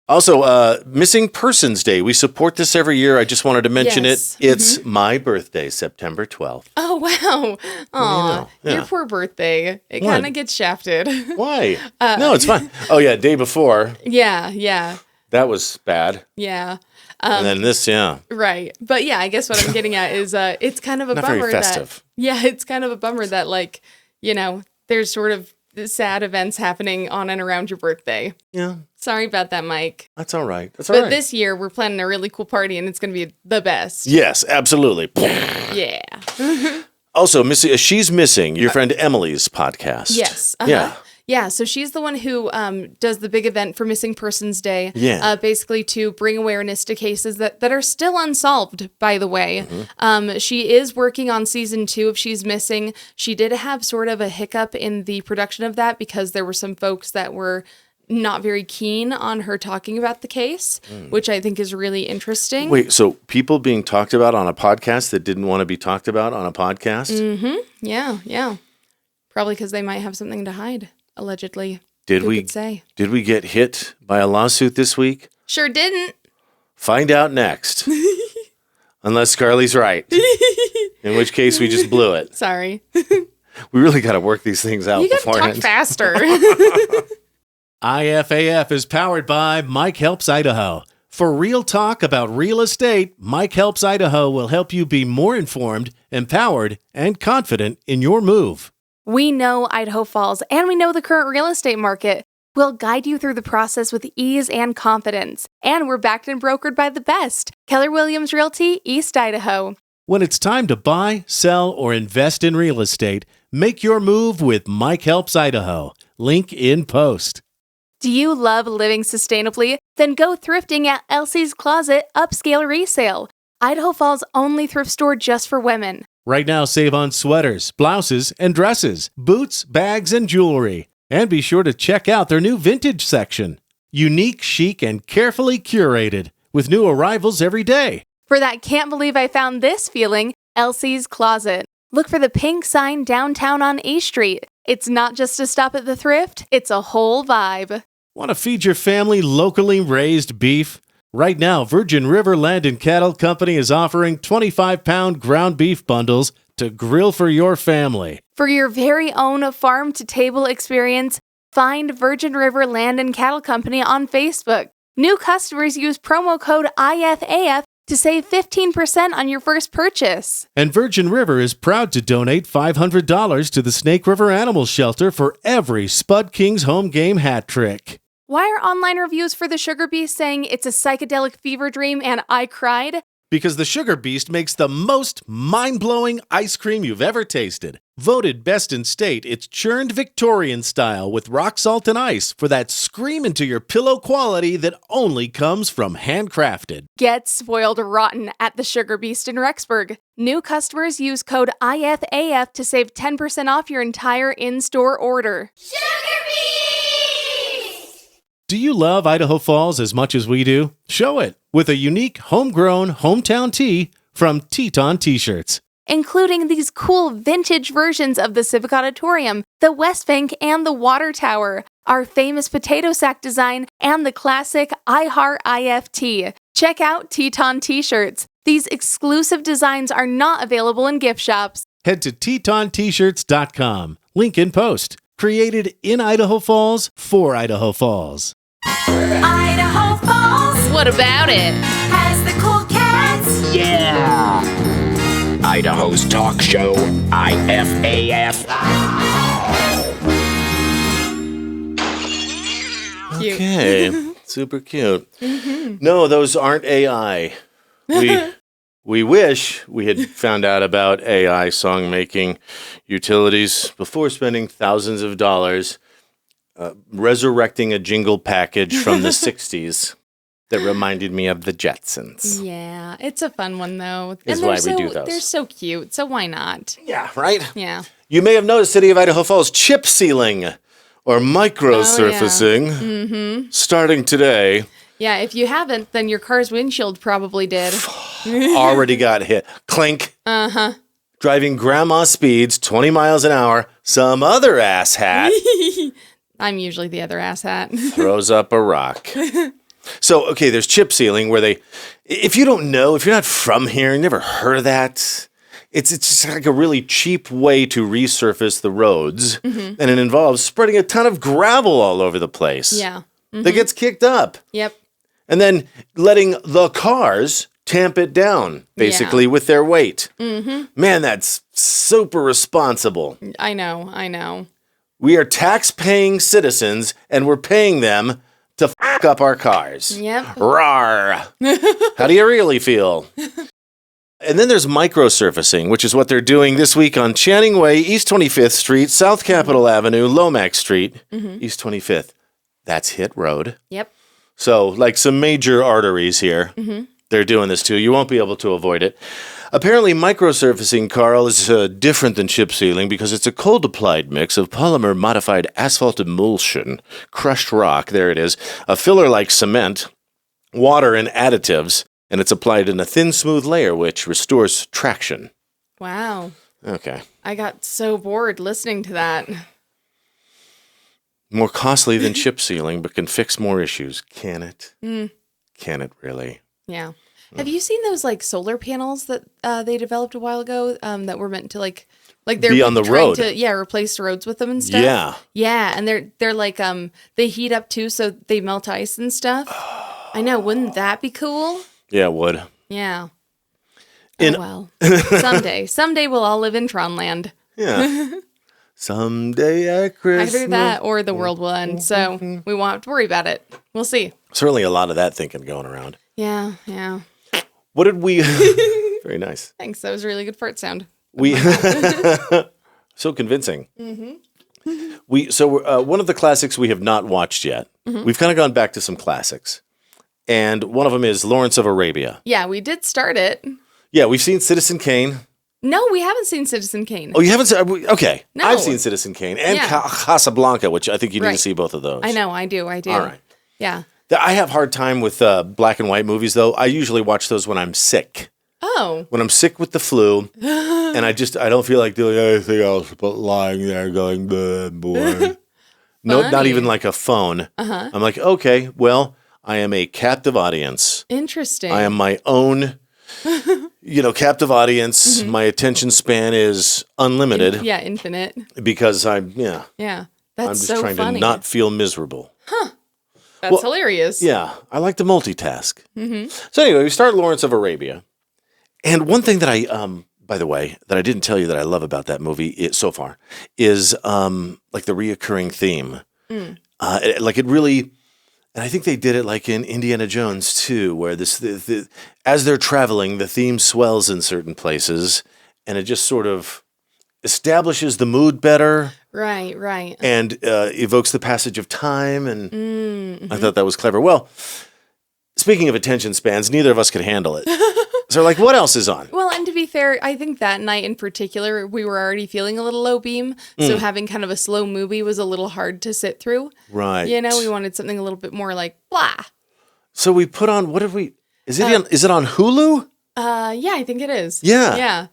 Also, Missing Persons Day. We support this every year. I just wanted to mention Yes. it. It's my birthday, September 12th. Oh, wow. Aw, Yeah. your poor birthday. It What? kind of gets shafted. Why? No, it's fine. Oh, yeah, day before. Yeah. That was bad. And then this, Right. But yeah, I guess what I'm getting at is it's kind of a Not bummer very festive. it's kind of a bummer that like, there's sort of sad events happening on and around your birthday. Yeah. Sorry about that, Mike. That's all right. That's all right. But this year we're planning a really cool party and it's going to be the best. Yes, absolutely. Yeah. Also, She's Missing, your friend Emily's podcast. Yes. Yeah. Yeah, so she's the one who does the big event for Missing Persons Day. Yeah. Basically to bring awareness to cases that are still unsolved, by the way. She is working on season 2 of She's Missing. She did have sort of a hiccup in the production of that because there were some folks that were not very keen on her talking about the case, which I think is really interesting. Wait, so people being talked about on a podcast that didn't want to be talked about on a podcast? Yeah. Probably because they might have something to hide. Allegedly. Did Who we could say? Did we get hit by a lawsuit this week? Sure didn't. Find out next. Unless Karley's right. In which case we just blew it. Sorry. We really got to work these things out You got to talk beforehand. faster. IFAF is powered by Mike Helps Idaho. For real talk about real estate, Mike Helps Idaho will help you be more informed, empowered, and confident in your move. We know Idaho Falls and we know the current real estate market. We'll guide you through the process with ease and confidence. And we're backed and brokered by the best. Keller Williams Realty, East Idaho. When it's time to buy, sell, or invest in real estate, make your move with Mike Helps Idaho. Link in post. Do you love living sustainably? Then go thrifting at Elsie's Closet Upscale Resale, Idaho Falls' only thrift store just for women. Right now, save on sweaters, blouses, and dresses, boots, bags, and jewelry. And be sure to check out their new vintage section. Unique, chic, and carefully curated, with new arrivals every day. For that can't believe I found this feeling, Elsie's Closet. Look for the pink sign downtown on A Street. It's not just a stop at the thrift, it's a whole vibe. Want to feed your family locally raised beef? Right now, Virgin River Land and Cattle Company is offering 25-pound ground beef bundles to grill for your family. For your very own farm-to-table experience, find Virgin River Land and Cattle Company on Facebook. New customers use promo code IFAF to save 15% on your first purchase. And Virgin River is proud to donate $500 to the Snake River Animal Shelter for every Spud Kings home game hat trick. Why are online reviews for the Sugar Beast saying it's a psychedelic fever dream and I cried? because the Sugar Beast makes the most mind-blowing ice cream you've ever tasted. Voted best in state, it's churned Victorian style with rock salt and ice for that scream into your pillow quality that only comes from handcrafted. Get spoiled rotten at the Sugar Beast in Rexburg. New customers use code IFAF to save 10% off your entire in-store order. Do you love Idaho Falls as much as we do? Show it with a unique homegrown hometown tee from Teton T-shirts. Including these cool vintage versions of the Civic Auditorium, the West Bank, and the Water Tower, our famous potato sack design, and the classic I Heart IFT. Check out Teton T-shirts. These exclusive designs are not available in gift shops. Head to TetonT-shirts.com. Link in post. Created in Idaho Falls for Idaho Falls. Idaho Falls What about it? has the cool cats. Yeah! Idaho's talk show, IFAF. Okay, super cute. No, those aren't AI. We wish we had found out about AI song making utilities before spending thousands of dollars resurrecting a jingle package from the 60s that reminded me of the Jetsons. Yeah, it's a fun one, though. Is And why they're we do those. They're so cute, so why not? Yeah, right? Yeah. You may have noticed City of Idaho Falls chip sealing or microsurfacing starting today. Yeah, if you haven't, then your car's windshield probably did. Already got hit. Clink. Uh-huh. Driving grandma speeds 20 miles an hour. Some other asshat I'm usually the other asshat. throws up a rock. So, okay, there's chip sealing where they, if you don't know, if you're not from here, you never heard of that, it's just like a really cheap way to resurface the roads. And it involves spreading a ton of gravel all over the place. Yeah. That gets kicked up. Yep. And then letting the cars tamp it down, basically, with their weight. Man, that's super responsible. I know. We are tax-paying citizens, and we're paying them to fuck up our cars. Yep. Rawr. How do you really feel? And then there's microsurfacing, which is what they're doing this week on Channing Way, East 25th Street, South Capitol Avenue, Lomax Street, East 25th. That's Hit Road. Yep. So, like some major arteries here, they're doing this too. You won't be able to avoid it. Apparently, microsurfacing, Carl, is different than chip sealing because it's a cold-applied mix of polymer-modified asphalt emulsion, crushed rock, there it is, a filler like cement, water, and additives, and it's applied in a thin, smooth layer which restores traction. Wow. Okay. I got so bored listening to that. More costly than chip sealing, but can fix more issues. Can it? Can it really? Yeah. Have you seen those like solar panels that they developed a while ago that were meant to like they're Be on the trying road. to replace roads with them and stuff? Yeah. Yeah, and they're like they heat up too so they melt ice and stuff. I know, wouldn't that be cool? Yeah, it would. Yeah. In- well. Someday we'll all live in Tronland. Yeah. Someday at Christmas. Either that or the world will end. So we won't have to worry about it. We'll see. Certainly a lot of that thinking going around. Yeah. What did we... Very nice. Thanks. That was a really good fart sound. We... So convincing. One of the classics we have not watched yet. We've kind of gone back to some classics. And one of them is Lawrence of Arabia. Yeah, we did start it. Yeah, we've seen Citizen Kane. No, we haven't seen Citizen Kane. Oh, you haven't seen... Okay. No. I've seen Citizen Kane and Yeah. Casablanca, which I think you need Right. to see both of those. I know, I do. All right. Yeah. I have a hard time with black and white movies, though. I usually watch those when I'm sick. Oh. When I'm sick with the flu, and I don't feel like doing anything else but lying there going, boring. No, not Funny. even like a phone. I'm like, okay, well, I am a captive audience. Interesting. I am my own, captive audience. My attention span is unlimited Yeah, infinite. because I'm Yeah. That's just so trying funny. to not feel miserable. That's hilarious. Yeah, I like to multitask. So anyway, we start Lawrence of Arabia. And one thing that I, by the way, that I didn't tell you that I love about that movie so far is like the reoccurring theme. It really, And I think they did it like in Indiana Jones too, where as they're traveling, the theme swells in certain places, and it just sort of establishes the mood better. Right. And evokes the passage of time. And I thought that was clever. Well, speaking of attention spans, neither of us could handle it. So like, what else is on? Well, and to be fair, I think that night in particular, we were already feeling a little low beam. So having kind of a slow movie was a little hard to sit through. Right. You know, we wanted something a little bit more like blah. So we put on, is it on Hulu? Yeah, I think it is. Yeah. Yeah.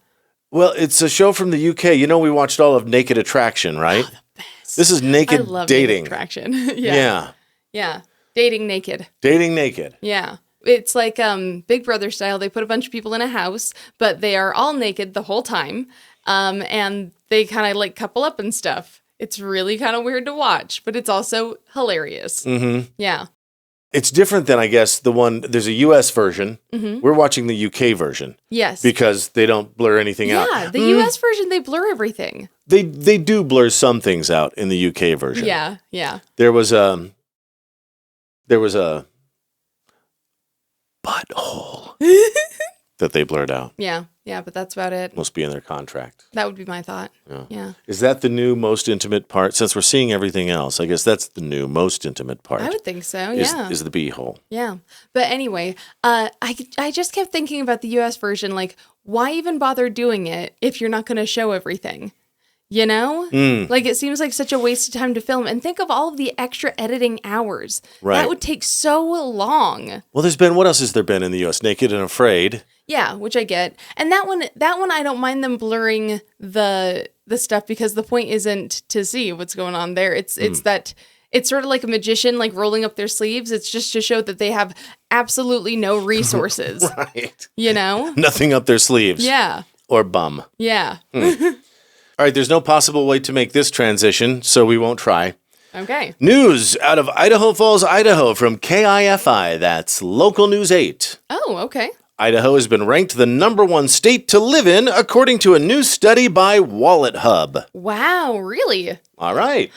Well, it's a show from the UK. You know, we watched all of Naked Attraction, right? Oh, the best. This is Naked I love Dating. Naked Attraction. Yeah. Yeah. Dating naked. Dating naked. Yeah. It's like Big Brother style. They put a bunch of people in a house, but they are all naked the whole time. And they kind of like couple up and stuff. It's really kind of weird to watch, but it's also hilarious. Mm-hmm. Yeah. It's different than, I guess, there's a US version. Mm-hmm. We're watching the UK version. Yes. Because they don't blur anything out. Yeah, the US version, they blur everything. They do blur some things out in the UK version. Yeah. There was a butthole that they blurred out. Yeah, but that's about it. Must be in their contract. That would be my thought. Yeah. Is that the new most intimate part? Since we're seeing everything else, I guess that's the new most intimate part. I would think so, yeah. Is the beehole. Yeah. But anyway, I just kept thinking about the US version, like, why even bother doing it if you're not going to show everything? You know? Like, it seems like such a waste of time to film. And think of all of the extra editing hours. Right. That would take so long. Well, what else has there been in the U.S.? Naked and Afraid. Yeah, which I get. And that one I don't mind them blurring the stuff because the point isn't to see what's going on there. It's that it's sort of like a magician like rolling up their sleeves. It's just to show that they have absolutely no resources. Right. You know? Nothing up their sleeves. Yeah. Or bum. Yeah. All right, there's no possible way to make this transition, so we won't try. Okay. News out of Idaho Falls, Idaho from KIFI. That's Local News 8. Oh, okay. Idaho has been ranked the #1 state to live in, according to a new study by Wallet Hub. Wow, really? All right.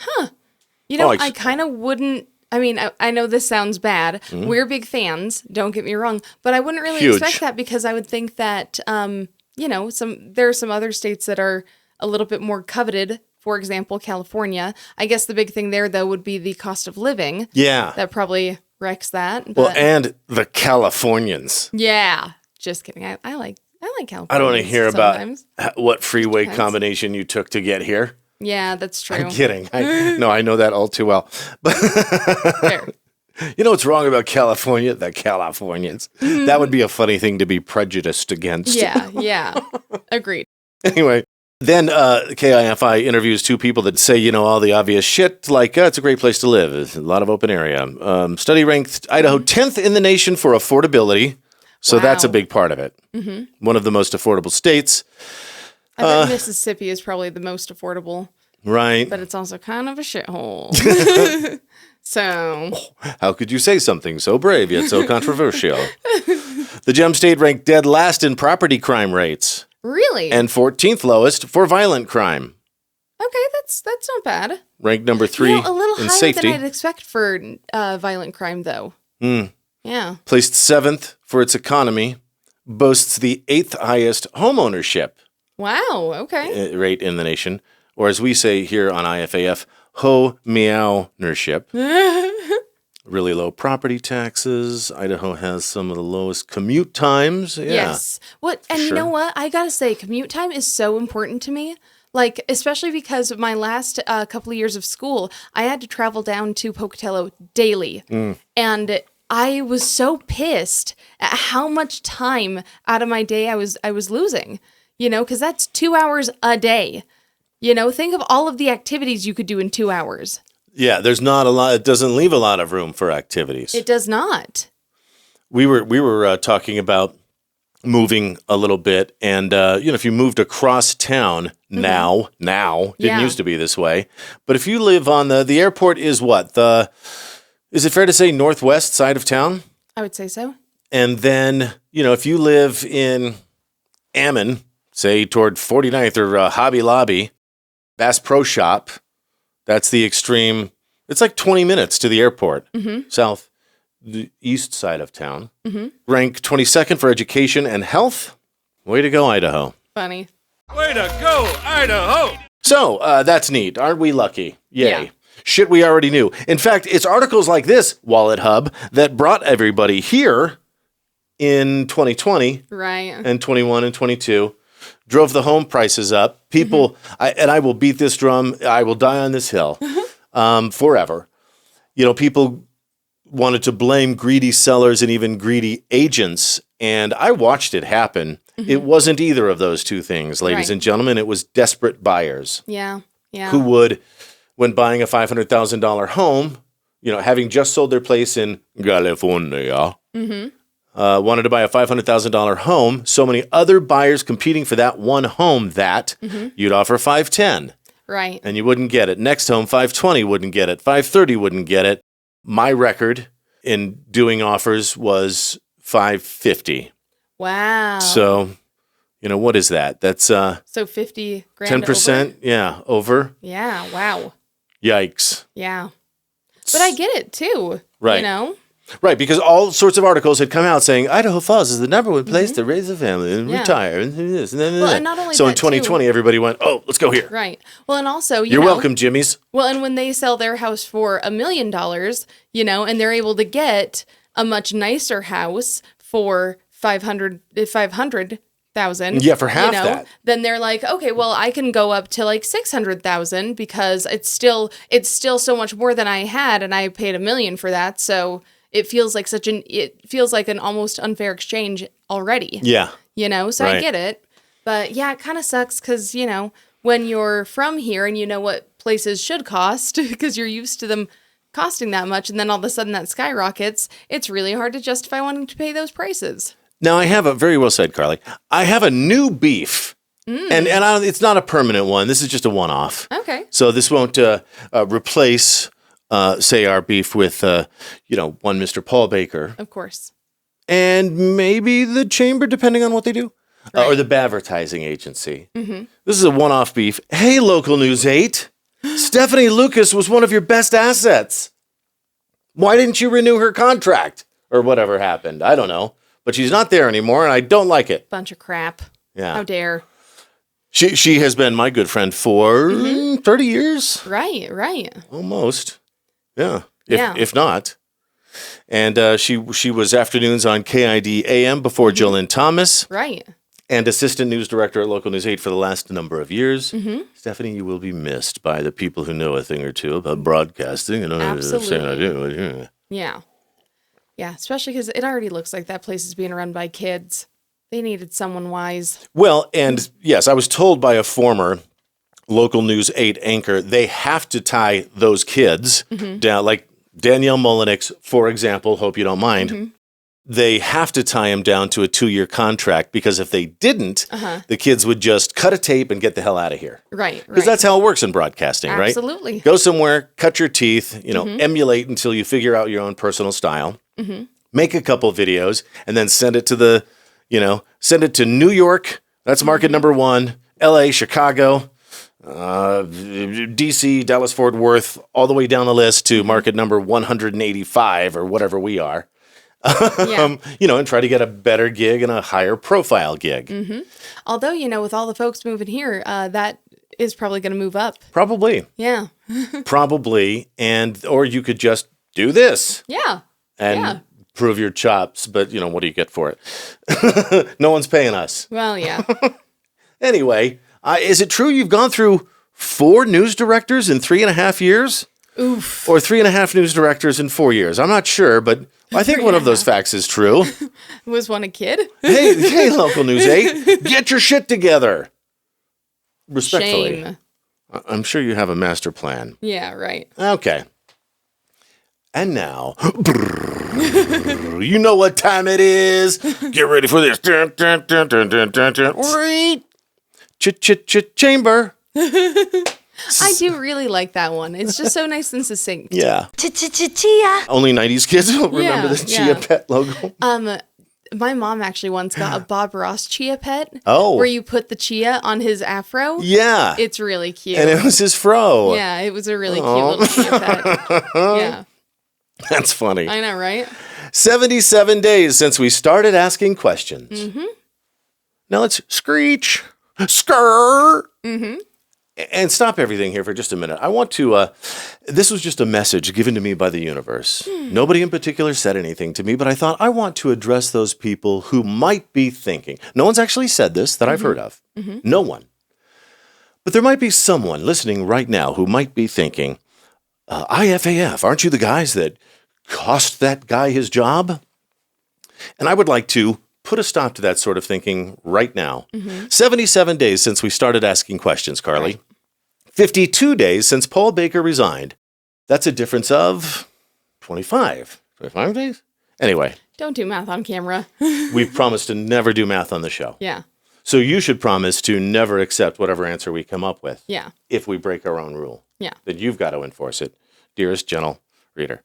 You know, I kind of wouldn't. I mean, I know this sounds bad. We're big fans, don't get me wrong, but I wouldn't really expect that because I would think that, you know, there are some other states that are a little bit more coveted. For example, California. I guess the big thing there, though, would be the cost of living. Yeah. That probably wrecks that. But well, and the Californians. Yeah. Just kidding. I like California. I don't want to hear sometimes. about what freeway combination you took to get here. Yeah, that's true. I'm kidding. I know that all too well. But Fair. You know what's wrong about California? The Californians. That would be a funny thing to be prejudiced against. Yeah. Agreed. Anyway, then KIFI interviews two people that say, you know, all the obvious shit, like it's a great place to live. It's a lot of open area. Study ranked Idaho 10th in the nation for affordability. So that's a big part of it. Mm-hmm. One of the most affordable states. I bet Mississippi is probably the most affordable. Right. But it's also kind of a shithole. So. How could you say something so brave yet so controversial? The Gem State ranked dead last in property crime rates. Really? And 14th lowest for violent crime. Okay, that's not bad. Ranked number 3 a little in higher safety. than I'd expect for violent crime, though. Yeah. Placed 7th for its economy. Boasts the 8th highest homeownership Wow, rate in the nation. Or as we say here on IFAF, ho-meow-nership. Really low property taxes. Idaho has some of the lowest commute times. Yeah. Yes. You know what? I gotta say, commute time is so important to me. Like, especially because of my last couple of years of school, I had to travel down to Pocatello daily. And I was so pissed at how much time out of my day I was losing. You know, because that's 2 hours a day. You know, think of all of the activities you could do in 2 hours. Yeah, there's not a lot. It doesn't leave a lot of room for activities. It does not. We were talking about moving a little bit, and if you moved across town now didn't used to be this way, but if you live on the airport is what is it fair to say northwest side of town? I would say so. And then if you live in Ammon, say toward 49th or Hobby Lobby, Bass Pro Shop. That's the extreme. It's like 20 minutes to the airport south. the east side of town. Rank 22nd for education and health. Way to go, Idaho. Funny. Way to go, Idaho! So, that's neat. Aren't we lucky? Yay. Yeah. Shit we already knew. In fact, it's articles like this, Wallet Hub, that brought everybody here in 2020 Right. and 21 and 22. Drove the home prices up. People, I will beat this drum. I will die on this hill forever. You know, people wanted to blame greedy sellers and even greedy agents, and I watched it happen. It wasn't either of those two things, ladies Right. and gentlemen. It was desperate buyers Yeah. Yeah. who would, when buying a $500,000 home, you know, having just sold their place in California, wanted to buy a $500,000 home. So many other buyers competing for that one home that you'd offer $510,000 Right. and you wouldn't get it. Next home, $520,000 wouldn't get it. $530,000 wouldn't get it. My record in doing offers was $550,000. Wow. So, you know, what is that? That's So 50 grand 10%. over? Yeah, over. Yeah. Wow. Yikes. Yeah. But I get it too. Right. You know? Right, because all sorts of articles had come out saying Idaho Falls is the number one place to raise a family and Yeah. retire and this and then Well, and not only so in that, too- 2020, everybody went, "Oh, let's go here." Right. Well, and also, You're know, welcome, Jimmy's. Well, and when they sell their house for $1 million, you know, and they're able to get a much nicer house for 500,000. Yeah, for half that. Then they're like, okay, well, I can go up to like 600,000 because it's still so much more than I had, and I paid $1 million for that. So it feels like an almost unfair exchange already. Yeah, You know, so I Right. get it. But yeah, it kind of sucks because, you know, when you're from here and you know what places should cost because you're used to them costing that much, and then all of a sudden that skyrockets, it's really hard to justify wanting to pay those prices. Now I have a very well said, Karley. I have a new beef, and it's not a permanent one. This is just a one-off. Okay. So this won't replace, say, our beef with, one Mr. Paul Baker Of course. and maybe the chamber, depending on what they do, or Right. the advertising agency. This is a one-off beef. Hey, Local News 8, Stephanie Lucas was one of your best assets. Why didn't you renew her contract? Or whatever happened. I don't know. But she's not there anymore, and I don't like it. Bunch of crap. Yeah. How dare. She has been my good friend for 30 years, Right, right. almost. Yeah, Yeah. if not. And she was afternoons on KID AM before Jolynn Thomas, Right. and assistant news director at Local News 8 for the last number of years. Stephanie, you will be missed by the people who know a thing or two about broadcasting. And I'm saying I do. Yeah. Yeah, especially because it already looks like that place is being run by kids. They needed someone wise. Well, and yes, I was told by a former Local News 8 anchor, they have to tie those kids down, like Danielle Mullenix, for example, hope you don't mind. They have to tie him down to a 2-year contract because if they didn't, the kids would just cut a tape and get the hell out of here. Right, Because right. that's how it works in broadcasting, right? Absolutely. Go somewhere, cut your teeth, emulate until you figure out your own personal style. Make a couple videos and then send it to send it to New York. That's market number 1. LA, Chicago, DC, Dallas, Fort Worth, all the way down the list to market number 185 or whatever we are. Yeah. And try to get a better gig and a higher profile gig. Although, with all the folks moving here, that is probably going to move up. Probably. Yeah. Probably. Or you could just do this Yeah. and Yeah. prove your chops. But, what do you get for it? No one's paying us. Well, yeah. Anyway, is it true you've gone through 4 news directors in 3.5 years? Oof. Or 3.5 news directors in 4 years? I'm not sure, but I think one of those facts is true. Was one a kid? Hey, Local News 8, get your shit together. Respectfully. Shame. I'm sure you have a master plan. Yeah, right. Okay. And now, you know what time it is. Get ready for this. Chamber. I do really like that one. It's just so nice and succinct. Yeah. Chia. Only 90s kids will remember the Chia yeah. Pet logo. My mom actually once got a Bob Ross Chia Pet. Oh. Where you put the chia on his afro. Yeah. It's really cute. And it was his fro. Yeah, it was a really cute little Chia Pet. Yeah, That's funny. I know, right? 77 days since we started asking questions. Now let's screech, skr, and stop everything here for just a minute. I want to, this was just a message given to me by the universe. Nobody in particular said anything to me, but I thought I want to address those people who might be thinking. No one's actually said this that I've heard of. No one. But there might be someone listening right now who might be thinking, IFAF, aren't you the guys that cost that guy his job? And I would like to put a stop to that sort of thinking right now. 77 days since we started asking questions, Karley. 52 days since Paul Baker resigned. That's a difference of 25 days? Anyway. Don't do math on camera. We've promised to never do math on the show. Yeah. So you should promise to never accept whatever answer we come up with. Yeah. If we break our own rule. Yeah. Then you've got to enforce it, dearest gentle reader.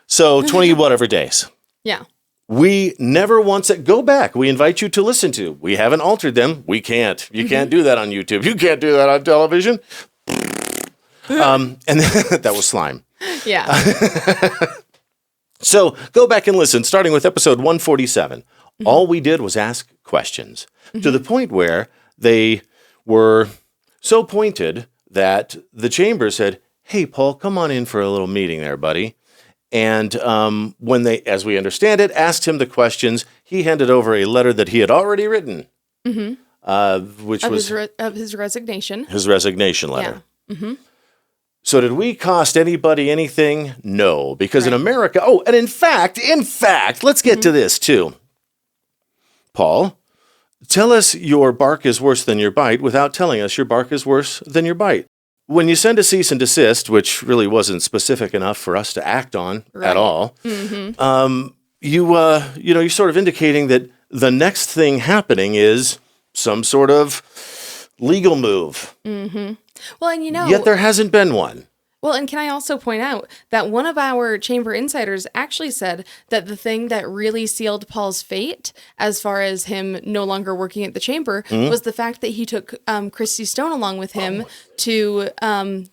So 20 whatever days. Yeah. We never once said, go back. We invite you to listen to. We haven't altered them. We can't. You can't do that on YouTube. You can't do that on television. And that was slime. Yeah. So go back and listen, starting with episode 147. All we did was ask questions to the point where they were so pointed that the chamber said, hey, Paul, come on in for a little meeting there, buddy. And when they, as we understand it, asked him the questions, he handed over a letter that he had already written, which was his resignation. His resignation letter. Yeah. So did we cost anybody anything? No, because in America, and in fact, let's get to this too. Paul, tell us your bark is worse than your bite without telling us your bark is worse than your bite. When you send a cease and desist, which really wasn't specific enough for us to act on at all, you're sort of indicating that the next thing happening is some sort of legal move. Well, and yet there hasn't been one. Well, and can I also point out that one of our chamber insiders actually said that the thing that really sealed Paul's fate, as far as him no longer working at the chamber, was the fact that he took Christy Stone along with him to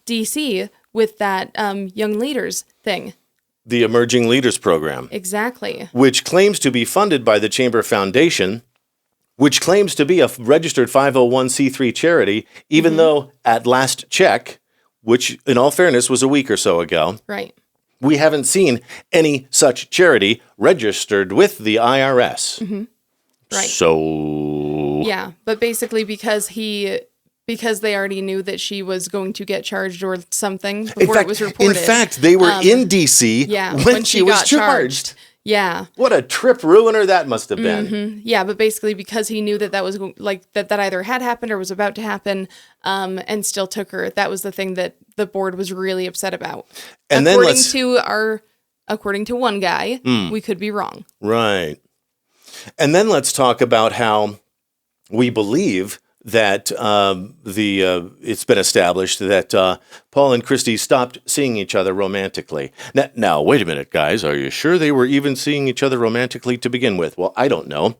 D.C. with that Young Leaders thing. The Emerging Leaders Program. Exactly. Which claims to be funded by the Chamber Foundation, which claims to be a registered 501c3 charity, even though at last check, which in all fairness was a week or so ago, we haven't seen any such charity registered with the IRS. Right. So... Yeah, but basically because they already knew that she was going to get charged or something before it was reported. In fact, they were in D.C. when she was got charged. Yeah. What a trip ruiner that must have been. Yeah, but basically because he knew that was that either had happened or was about to happen, and still took her. That was the thing that the board was really upset about. And according to one guy, we could be wrong. Right. And then let's talk about how we believe that it's been established that Paul and Christy stopped seeing each other romantically. Now, wait a minute, guys. Are you sure they were even seeing each other romantically to begin with? Well, I don't know.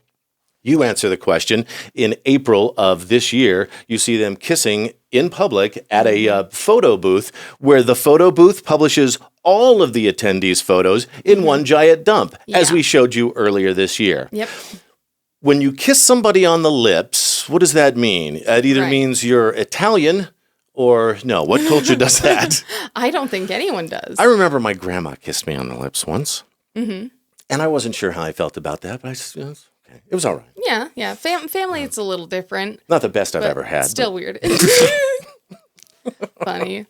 You answer the question. In April of this year, you see them kissing in public at a photo booth where the photo booth publishes all of the attendees' photos in one giant dump, as we showed you earlier this year. Yep. When you kiss somebody on the lips, what does that mean? It either means you're Italian or no. What culture does that? I don't think anyone does. I remember my grandma kissed me on the lips once. And I wasn't sure how I felt about that, but it was all right. Yeah. Family, it's a little different. Not the best I've ever had. Still weird. Funny.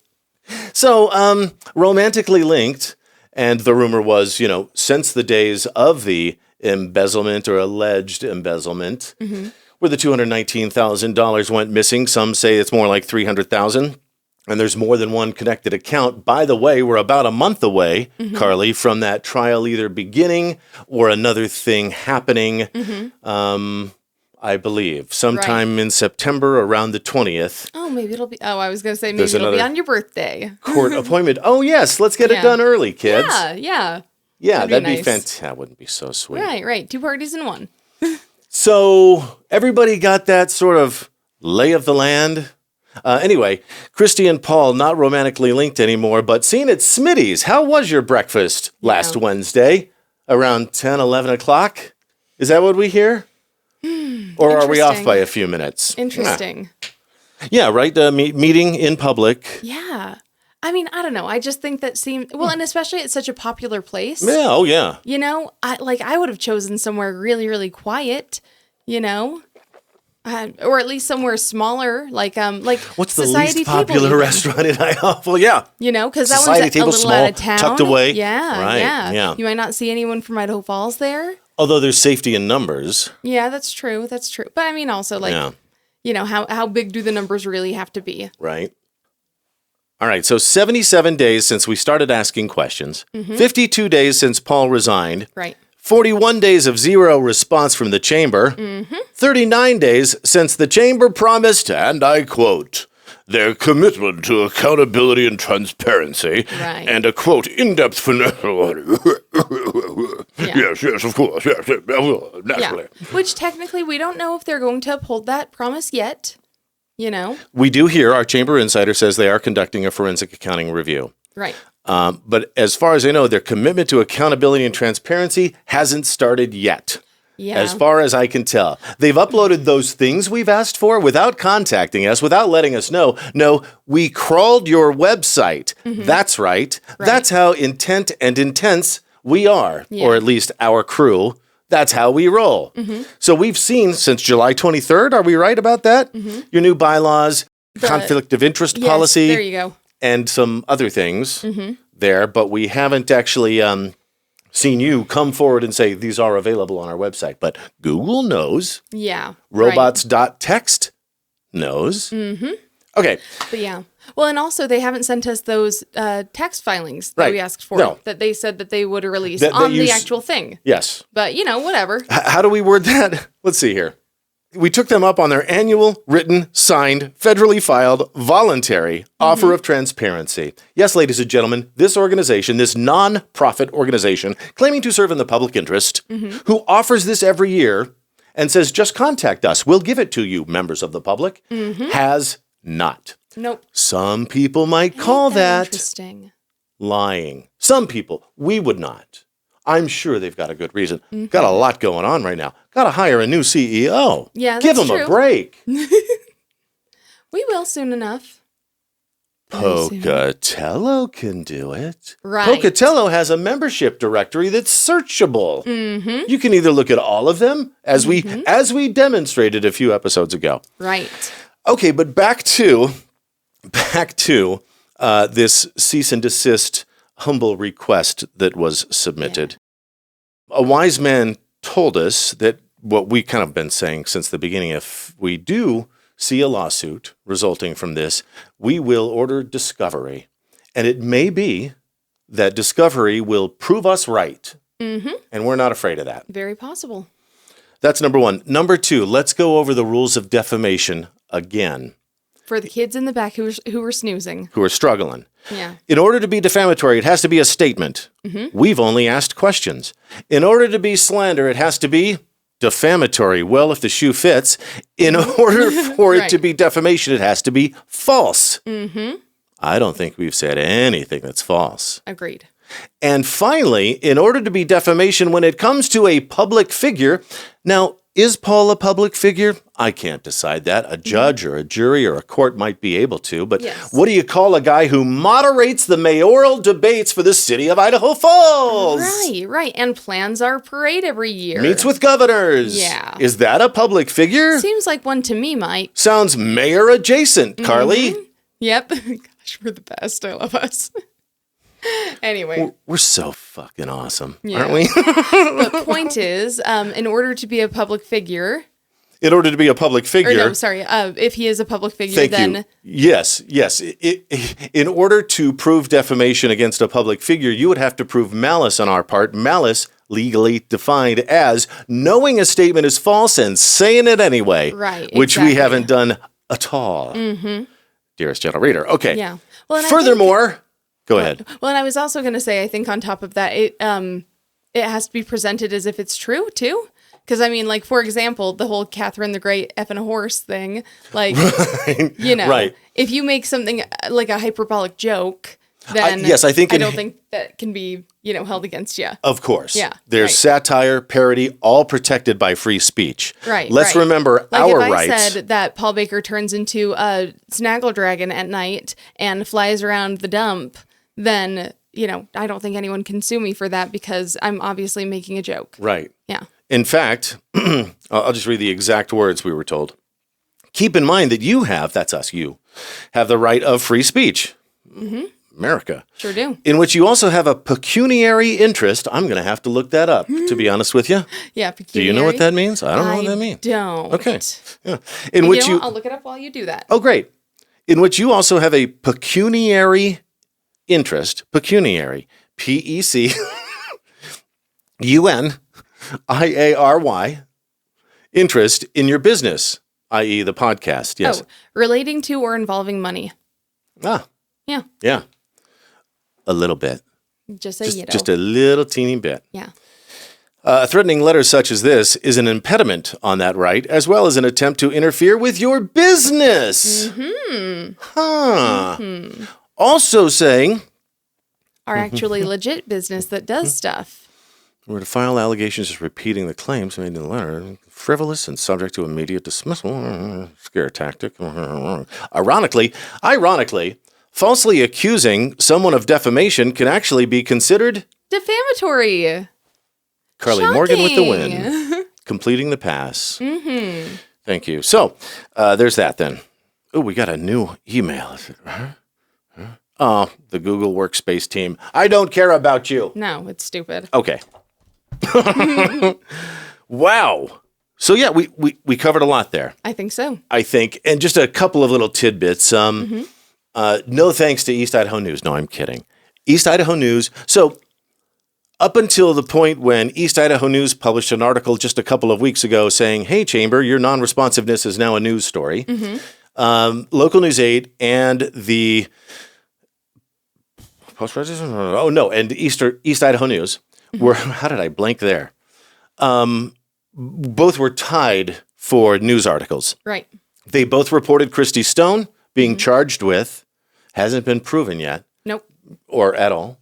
So, romantically linked, and the rumor was, since the days of the embezzlement or alleged embezzlement, where the $219,000 went missing. Some say it's more like $300,000, and there's more than one connected account. By the way, we're about a month away, Karley, from that trial either beginning or another thing happening. I believe sometime in September, around the 20th. Oh, maybe it'll be. Oh, I was going to say maybe it'll be on your birthday. Court appointment. Oh yes, let's get it done early, kids. Yeah, that'd be fantastic. That wouldn't be so sweet. Right. 2 parties in one. So everybody got that sort of lay of the land. Anyway, Christy and Paul not romantically linked anymore, but seen at Smitty's. How was your breakfast last Wednesday? around 10, 11 o'clock. Is that what we hear? Or are we off Interesting. by a few minutes? Interesting. Yeah, right? Meeting in public. Yeah. I mean, I don't know. I just think that seems well, and especially at such a popular place. Yeah, oh yeah. You know, I would have chosen somewhere really, really quiet. You know, or at least somewhere smaller, like What's the Society least Table popular even. restaurant in Idaho? Well, yeah. You know, because that Society one's a Table, little small, out of town, tucked away. Yeah, Right, yeah. yeah. You might not see anyone from Idaho Falls there. Although there's safety in numbers. Yeah, that's true. That's true. But I mean, also like, Yeah. you know, how big do the numbers really have to be? Right. All right, so 77 days since we started asking questions, 52 days since Paul resigned, Right. 41 days of zero response from the chamber, 39 days since the chamber promised, and I quote, their commitment to accountability and transparency, Right. and a quote, in-depth financial. Yes, of course, yes, naturally. Yeah. Which technically we don't know if they're going to uphold that promise yet. You know? We do hear our chamber insider says they are conducting a forensic accounting review. Right. But as far as I know, their commitment to accountability and transparency hasn't started yet. Yeah. As far as I can tell. They've uploaded those things we've asked for without contacting us, without letting us know. No, we crawled your website. That's right. That's how intent and intense we are, Yeah. or at least our crew. That's how we roll. So we've seen since July 23rd, are we right about that? Your new bylaws, conflict of interest Yes, policy, there you go. and some other things there, but we haven't actually seen you come forward and say these are available on our website. But Google knows. Yeah. Robots.txt knows. Okay. But yeah. Well, and also they haven't sent us those text filings that Right. we asked for. No. That they said that they would release That on you the s- actual thing. Yes. But, you know, whatever. How do we word that? Let's see here. We took them up on their annual, written, signed, federally filed, voluntary offer of transparency. Yes, ladies and gentlemen, this organization, this non-profit organization claiming to serve in the public interest, who offers this every year and says, just contact us, we'll give it to you, members of the public, has not. Nope. Some people might call Ain't that interesting. lying. Some people, we would not. I'm sure they've got a good reason. Got a lot going on right now. Got to hire a new CEO. Yeah, Give that's them a true. break. We will soon enough. Very soon. Pocatello can do it. Right. Pocatello has a membership directory that's searchable. You can either look at all of them, as we demonstrated a few episodes ago. Right. Okay, but back to this cease and desist humble request that was submitted. A wise man told us that what we kind of been saying since the beginning, if we do see a lawsuit resulting from this, we will order discovery. And it may be that discovery will prove us right. And we're not afraid of that. Very possible. That's number one. Number two, let's go over the rules of defamation again, For the kids in the back who were snoozing. who are struggling. Yeah. In order to be defamatory, it has to be a statement. We've only asked questions. In order to be slander, it has to be defamatory. Well, if the shoe fits. In order for it Right. to be defamation, it has to be false. I don't think we've said anything that's false. Agreed. And finally, in order to be defamation when it comes to a public figure, now, is Paul a public figure? I can't decide that. A judge or a jury or a court might be able to. But Yes. what do you call a guy who moderates the mayoral debates for the city of Idaho Falls? Right. And plans our parade every year. Meets with governors. Yeah. Is that a public figure? Seems like one to me, Mike. Sounds mayor adjacent, Karley. Yep. Gosh, we're the best. I love us. Anyway, We're so fucking awesome, Yeah. aren't we? the point is, in order to be a public figure, In order to be a public figure. or no, sorry, if he is a public figure, Thank then you. Yes. In order to prove defamation against a public figure, you would have to prove malice on our part. Malice, legally defined as knowing a statement is false and saying it anyway. Right, Which we exactly. haven't done at all. Dearest gentle reader. Okay. yeah. Well, and I Furthermore, go ahead. well, and I was also going to say, I think on top of that, it has to be presented as if it's true too. Because I mean, like for example, the whole Catherine the Great effing a horse thing, like you know, Right. if you make something like a hyperbolic joke, then yes, I think I in- don't think that can be held against you. Of course. Yeah, There's right. satire, parody, all protected by free speech. Right. Let's right. remember like our if I rights. said that Paul Baker turns into a snaggle dragon at night and flies around the dump, then, I don't think anyone can sue me for that because I'm obviously making a joke. Right. Yeah. In fact, I'll just read the exact words we were told. Keep in mind that you have the right of free speech. Mm-hmm. America. Sure do. In which you also have a pecuniary interest. I'm going to have to look that up, to be honest with you. Yeah, Do pecuniary. you know what that means? I don't know what that means. Don't. Okay. Yeah. I'll look it up while you do that. Oh, great. In which you also have a pecuniary interest. Pecuniary. PECUNIARY. Interest in your business, i.e. the podcast. Yes. Oh, relating to or involving money. Ah. Yeah. Yeah. A little bit. Just a Just a little teeny bit. Yeah. Threatening letters such as this is an impediment on that right, as well as an attempt to interfere with your business. Mm-hmm. Huh. Mm-hmm. Also saying, Are actually legit business that does stuff. we're to file allegations just repeating the claims made in the letter, frivolous and subject to immediate dismissal, scare tactic. Ironically, falsely accusing someone of defamation can actually be considered Defamatory. Karley Morgan with the win, completing the pass. Mm-hmm. Thank you. So there's that then. Oh, we got a new email. Oh, the Google Workspace team. I don't care about you. No, it's stupid. Okay. Wow. So yeah, we covered a lot there, I think so. I think. And just a couple of little tidbits. No thanks to East Idaho News. No, I'm kidding. East Idaho News. So up until the point when East Idaho News published an article just a couple of weeks ago saying, hey, Chamber, your non-responsiveness is now a news story. Local News 8 and the and East Idaho News were, how did I blank there? Both were tied for news articles. Right. They both reported Christy Stone being charged with, hasn't been proven yet, Nope. or at all.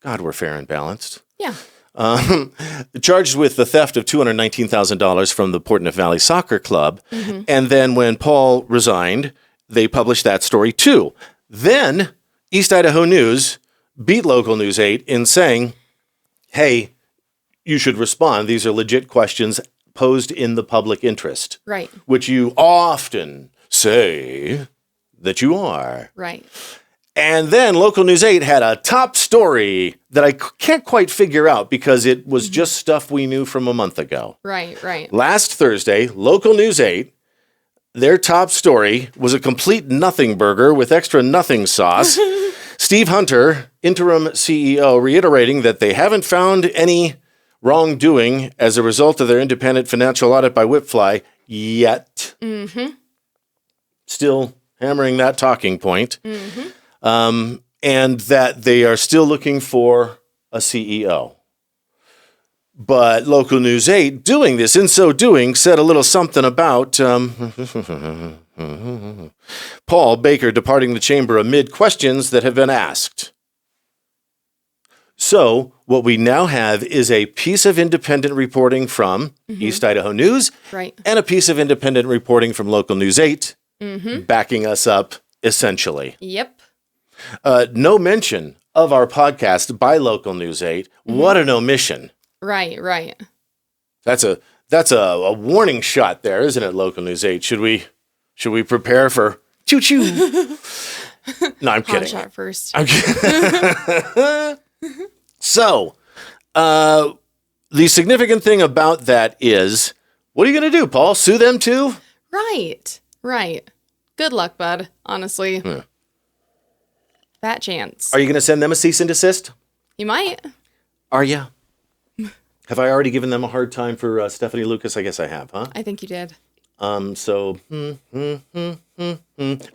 God, we're fair and balanced. Yeah. Charged with the theft of $219,000 from the Portneuf Valley Soccer Club. And then when Paul resigned, they published that story too. Then East Idaho News beat Local News 8 in saying, hey, you should respond. These are legit questions posed in the public interest. Right. Which you often say that you are. Right. And then Local News 8 had a top story that I can't quite figure out because it was just stuff we knew from a month ago. Right. Right. Last Thursday, Local News 8, their top story was a complete nothing burger with extra nothing sauce. Steve Hunter, interim CEO, reiterating that they haven't found any wrongdoing as a result of their independent financial audit by Whipfly yet. Still hammering that talking point. And that they are still looking for a CEO. But Local News 8, doing this, in so doing, said a little something about Paul Baker departing the chamber amid questions that have been asked. So what we now have is a piece of independent reporting from East Idaho News Right. and a piece of independent reporting from Local News 8 backing us up, essentially. Yep. No mention of our podcast by Local News 8. What an omission. Right. Right. That's a warning shot there, isn't it, Local News 8? Should we prepare for choo-choo? No, I'm Hot kidding. shot first. I'm kidding. So, the significant thing about that is, what are you going to do, Paul? Sue them too? Right. Right. Good luck, bud. Honestly. Fat chance. Are you going to send them a cease and desist? You might. Are you? Have I already given them a hard time for Stephanie Lucas? I guess I have, huh? I think you did. So,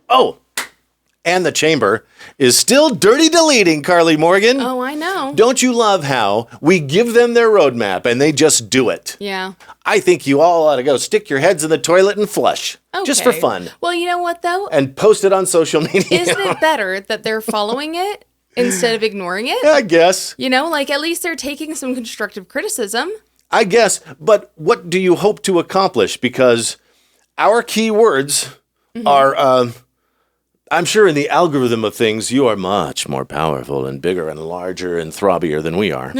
Oh, and the chamber is still dirty deleting, Karley Morgan. Oh, I know. Don't you love how we give them their roadmap and they just do it? Yeah. I think you all ought to go stick your heads in the toilet and flush. Okay. Just for fun. Well, you know what, though? And post it on social media. Isn't it better that they're following it instead of ignoring it. I guess. You know, like at least they're taking some constructive criticism. I guess. But what do you hope to accomplish? Because our keywords are, I'm sure in the algorithm of things, you are much more powerful and bigger and larger and throbbier than we are.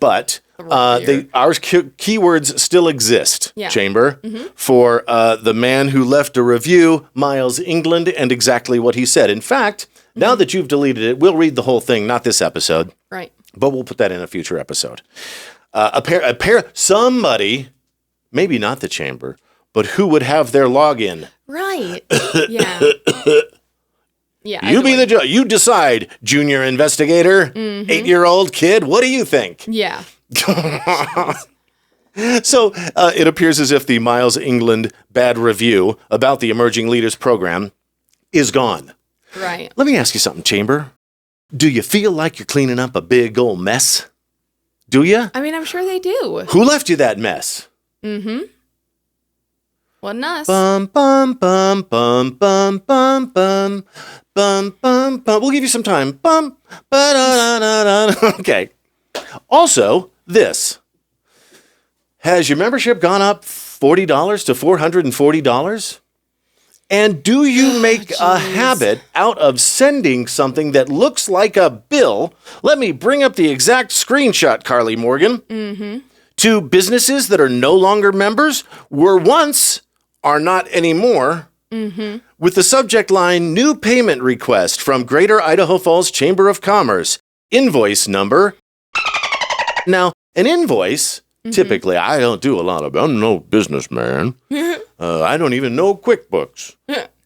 But our keywords still exist, Yeah. Chamber, for the man who left a review, Miles England, and exactly what he said. In fact, now that you've deleted it, we'll read the whole thing, not this episode, Right. but we'll put that in a future episode. Somebody, maybe not the Chamber, but who would have their login? Right. Yeah. Yeah. You be the judge. You decide, junior investigator, 8-year-old kid. What do you think? Yeah. So it appears as if the Miles England bad review about the Emerging Leaders Program is gone. Right. Let me ask you something, Chamber. Do you feel like you're cleaning up a big old mess? Do you? I mean, I'm sure they do. Who left you that mess? Wasn't us. Bum, bum, bum, bum, bum, bum, bum, bum, bum, bum. We'll give you some time. Bum, ba-da-da-da-da. Okay. Also, this. Has your membership gone up $40 to $440? And do you make a habit out of sending something that looks like a bill? Let me bring up the exact screenshot, Karley Morgan. To businesses that are no longer members, were once, are not anymore, with the subject line, new payment request from Greater Idaho Falls Chamber of Commerce, invoice number. Now, an invoice, typically, I don't do a lot of, I'm no businessman. I don't even know QuickBooks.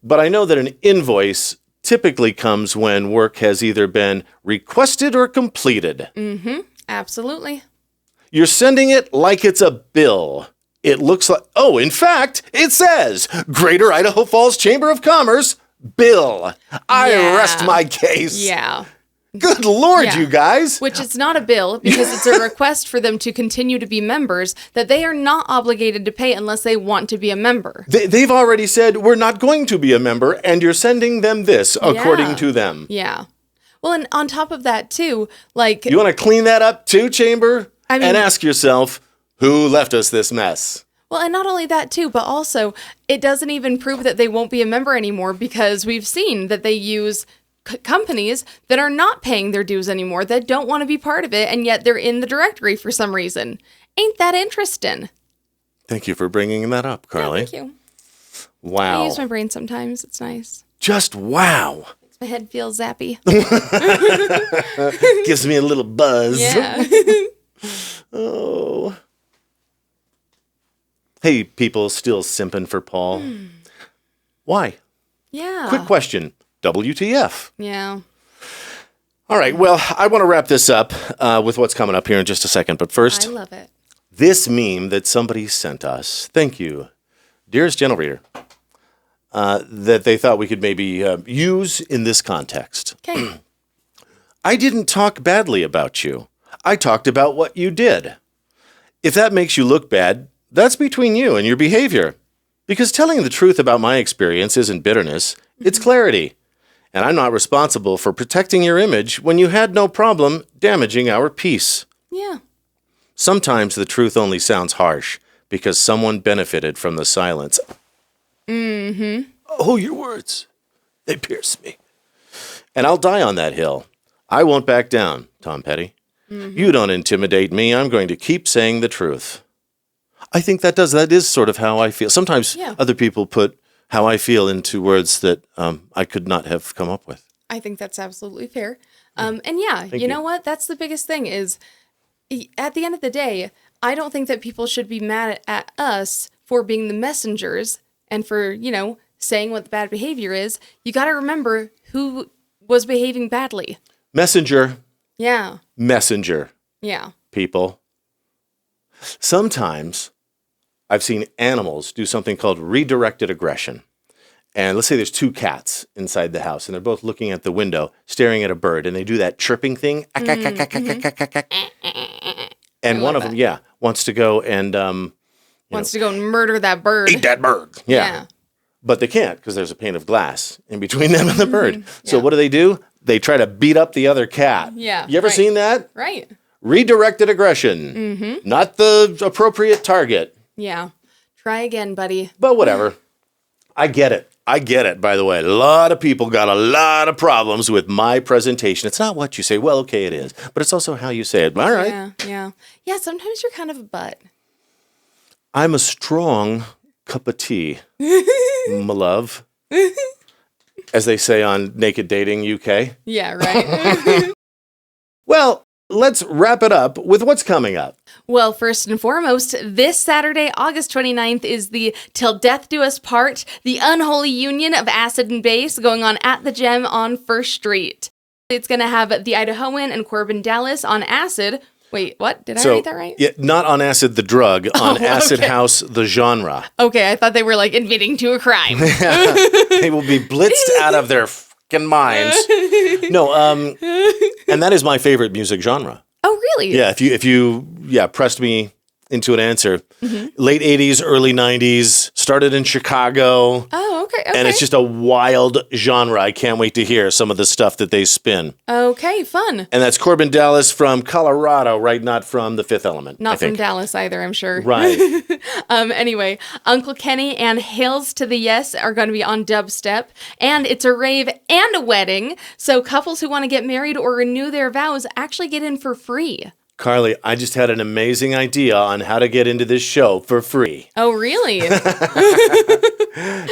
But I know that an invoice typically comes when work has either been requested or completed. Absolutely. You're sending it like it's a bill. It looks like, oh, in fact, it says Greater Idaho Falls Chamber of Commerce bill. I Yeah. rest my case. Yeah. Good Lord, Yeah. you guys. Which it's not a bill because it's a request for them to continue to be members that they are not obligated to pay unless they want to be a member. They've already said, we're not going to be a member, and you're sending them this, according Yeah. to them. Yeah. Well, and on top of that, too, like, You want to clean that up too, Chamber? I mean- and ask yourself, who left us this mess? well, and not only that, too, but also it doesn't even prove that they won't be a member anymore because we've seen that they use companies that are not paying their dues anymore, that don't want to be part of it, and yet they're in the directory for some reason. Ain't that interesting? Thank you for bringing that up, Karley. Thank you. I Wow. use my brain sometimes. It's nice. Just wow. My head feels zappy. Gives me a little buzz. Yeah. Oh. Hey, people still simping for Paul. Why? Yeah. Quick question. WTF? Yeah. All right, well, I want to wrap this up with what's coming up here in just a second. But first, I love it. this meme that somebody sent us. Thank you, dearest gentle reader, that they thought we could maybe use in this context. Okay. I didn't talk badly about you. I talked about what you did. If that makes you look bad, that's between you and your behavior. Because telling the truth about my experience isn't bitterness, it's clarity. And I'm not responsible for protecting your image when you had no problem damaging our peace. Yeah. Sometimes the truth only sounds harsh because someone benefited from the silence. Oh, your words. They pierce me. And I'll die on that hill. I won't back down, Tom Petty. You don't intimidate me. I'm going to keep saying the truth. I think that is sort of how I feel. Sometimes Yeah. other people put how I feel into words that I could not have come up with. I think that's absolutely fair. And yeah, you you. know what? That's the biggest thing is at the end of the day, I don't think that people should be mad at us for being the messengers and for, saying what the bad behavior is. You got to remember who was behaving badly. Messenger, Yeah. Yeah. people. Sometimes I've seen animals do something called redirected aggression. And let's say there's two cats inside the house and they're both looking at the window, staring at a bird, and they do that chirping thing. And one of them, wants to go and Wants to go and murder that bird. eat that bird. Yeah. But they can't because there's a pane of glass in between them and the bird. So what do? they try to beat up the other cat. Yeah, You ever right. seen that? Right. Redirected aggression. Not the appropriate target. Yeah. Try again, buddy. But whatever. I get it. I get it, by the way. A lot of people got a lot of problems with my presentation. It's not what you say. Well, okay, it is. But it's also how you say it. All right. Yeah, yeah. Yeah, sometimes you're kind of a butt. I'm a strong cup of tea, my love. As they say on Naked Dating UK. Yeah, right. Well, let's wrap it up with what's coming up. Well, first and foremost, this Saturday, August 29th, is the Till Death Do Us Part, the unholy union of acid and base, going on at the Gem on First Street. It's going to have the Idahoan and Corbin Dallas on acid. Wait, what? Did I read that right? Yeah, not on acid the drug, on Acid okay. House the genre. Okay, I thought they were like admitting to a crime. They will be blitzed out of their fucking minds. No, and that is my favorite music genre. Oh, really? Yeah, if you pressed me into an answer. Late 80s, early 90s, started in Chicago. Oh, okay. And it's just a wild genre. I can't wait to hear some of the stuff that they spin. Okay, fun. And that's Corbin Dallas from Colorado, right? Not from The Fifth Element. Not I think. from Dallas either, I'm sure. Right. Anyway, Uncle Kenny and Hails to the Yes are going to be on dubstep, and it's a rave and a wedding, so couples who want to get married or renew their vows actually get in for free. Karley, I just had an amazing idea on how to get into this show for free. Oh, really?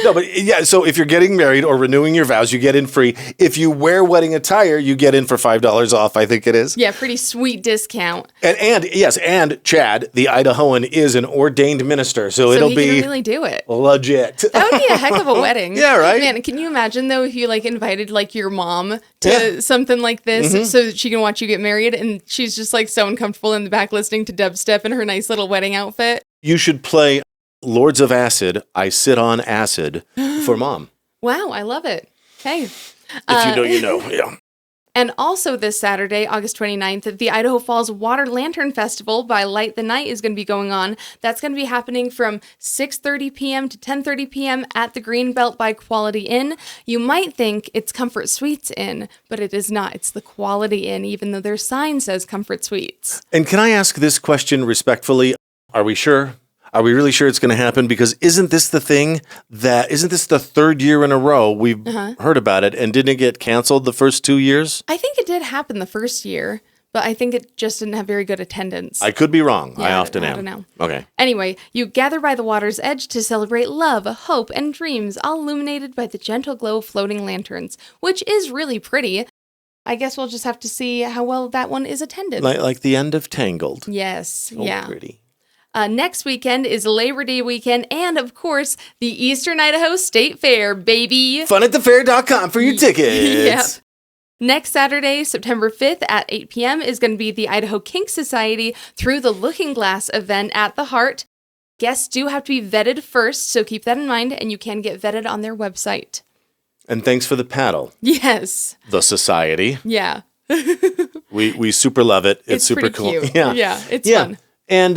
No, but yeah, so if you're getting married or renewing your vows, you get in free. If you wear wedding attire, you get in for $5 off, I think it is. Yeah, pretty sweet discount. And yes, and Chad, the Idahoan, is an ordained minister, so it'll he be can really do it. legit. That would be a heck of a wedding. Yeah, right? Man, can you imagine, though, if you, like, invited, like, your mom to something like this so that she can watch you get married, and she's just, like, so uncomfortable in the back listening to dubstep in her nice little wedding outfit? You should play Lords of Acid, I Sit on Acid for Mom. Wow, I love it. Hey. If you know, you know. Yeah. And also this Saturday, August 29th, the Idaho Falls Water Lantern Festival by Light the Night is going to be going on. That's going to be happening from 6:30 p.m. to 10:30 p.m. at the Greenbelt by Quality Inn. You might think it's Comfort Suites Inn, but it is not. It's the Quality Inn, even though their sign says Comfort Suites. And can I ask this question respectfully? Are we sure? Are we really sure it's going to happen? Because isn't this the third year in a row we've heard about it, and didn't it get canceled the first 2 years? I think it did happen the first year, but I think it just didn't have very good attendance. I could be wrong. I Yeah, often am. I don't know. Okay. Anyway, you gather by the water's edge to celebrate love, hope, and dreams, all illuminated by the gentle glow of floating lanterns, which is really pretty. I guess we'll just have to see how well that one is attended. Like the end of Tangled. Yes, Oh, yeah. pretty. Next weekend is Labor Day weekend, and of course, the Eastern Idaho State Fair, baby. Funatthefair.com for your tickets. Yep. Next Saturday, September 5th at 8 p.m. is going to be the Idaho Kink Society Through the Looking Glass event at the Heart. Guests do have to be vetted first, so keep that in mind, and you can get vetted on their website. And thanks for the paddle. Yes. The Society. Yeah. We super love it. It's super pretty cool. cute. Yeah. Yeah, it's fun. And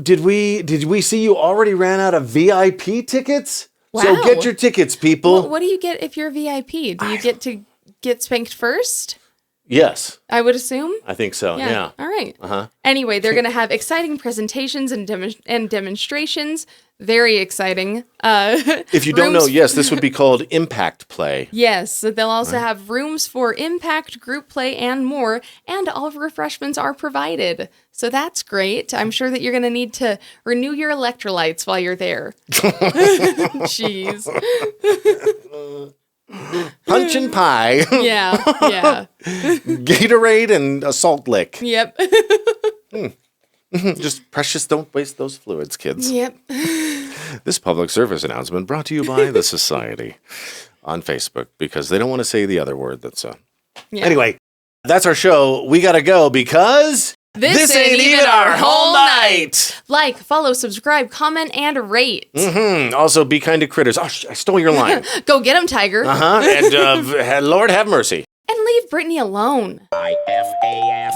did we see you already ran out of VIP tickets? So Wow. get your tickets, people. Well, what do you get if you're VIP? Do you get to get spanked first? Yes, I would assume. I think so. Yeah. All right. Anyway, they're going to have exciting presentations and demonstrations. Very exciting. If you don't know, yes, this would be called Impact Play. Yes, so they'll also have rooms for impact, group play, and more, and all refreshments are provided. So that's great. I'm sure that you're going to need to renew your electrolytes while you're there. Jeez. Punch and pie, Yeah. Gatorade, and a salt lick. Yep. Just precious, don't waste those fluids, kids. Yep. This public service announcement brought to you by the Society on Facebook, because they don't want to say the other word that's Yeah. Anyway, that's our show. We got to go because This ain't even our whole night. Like, follow, subscribe, comment, and rate. Also, be kind to critters. Oh, I stole your line. Go get 'em, Tiger. And Lord have mercy. And leave Brittany alone. IFAF.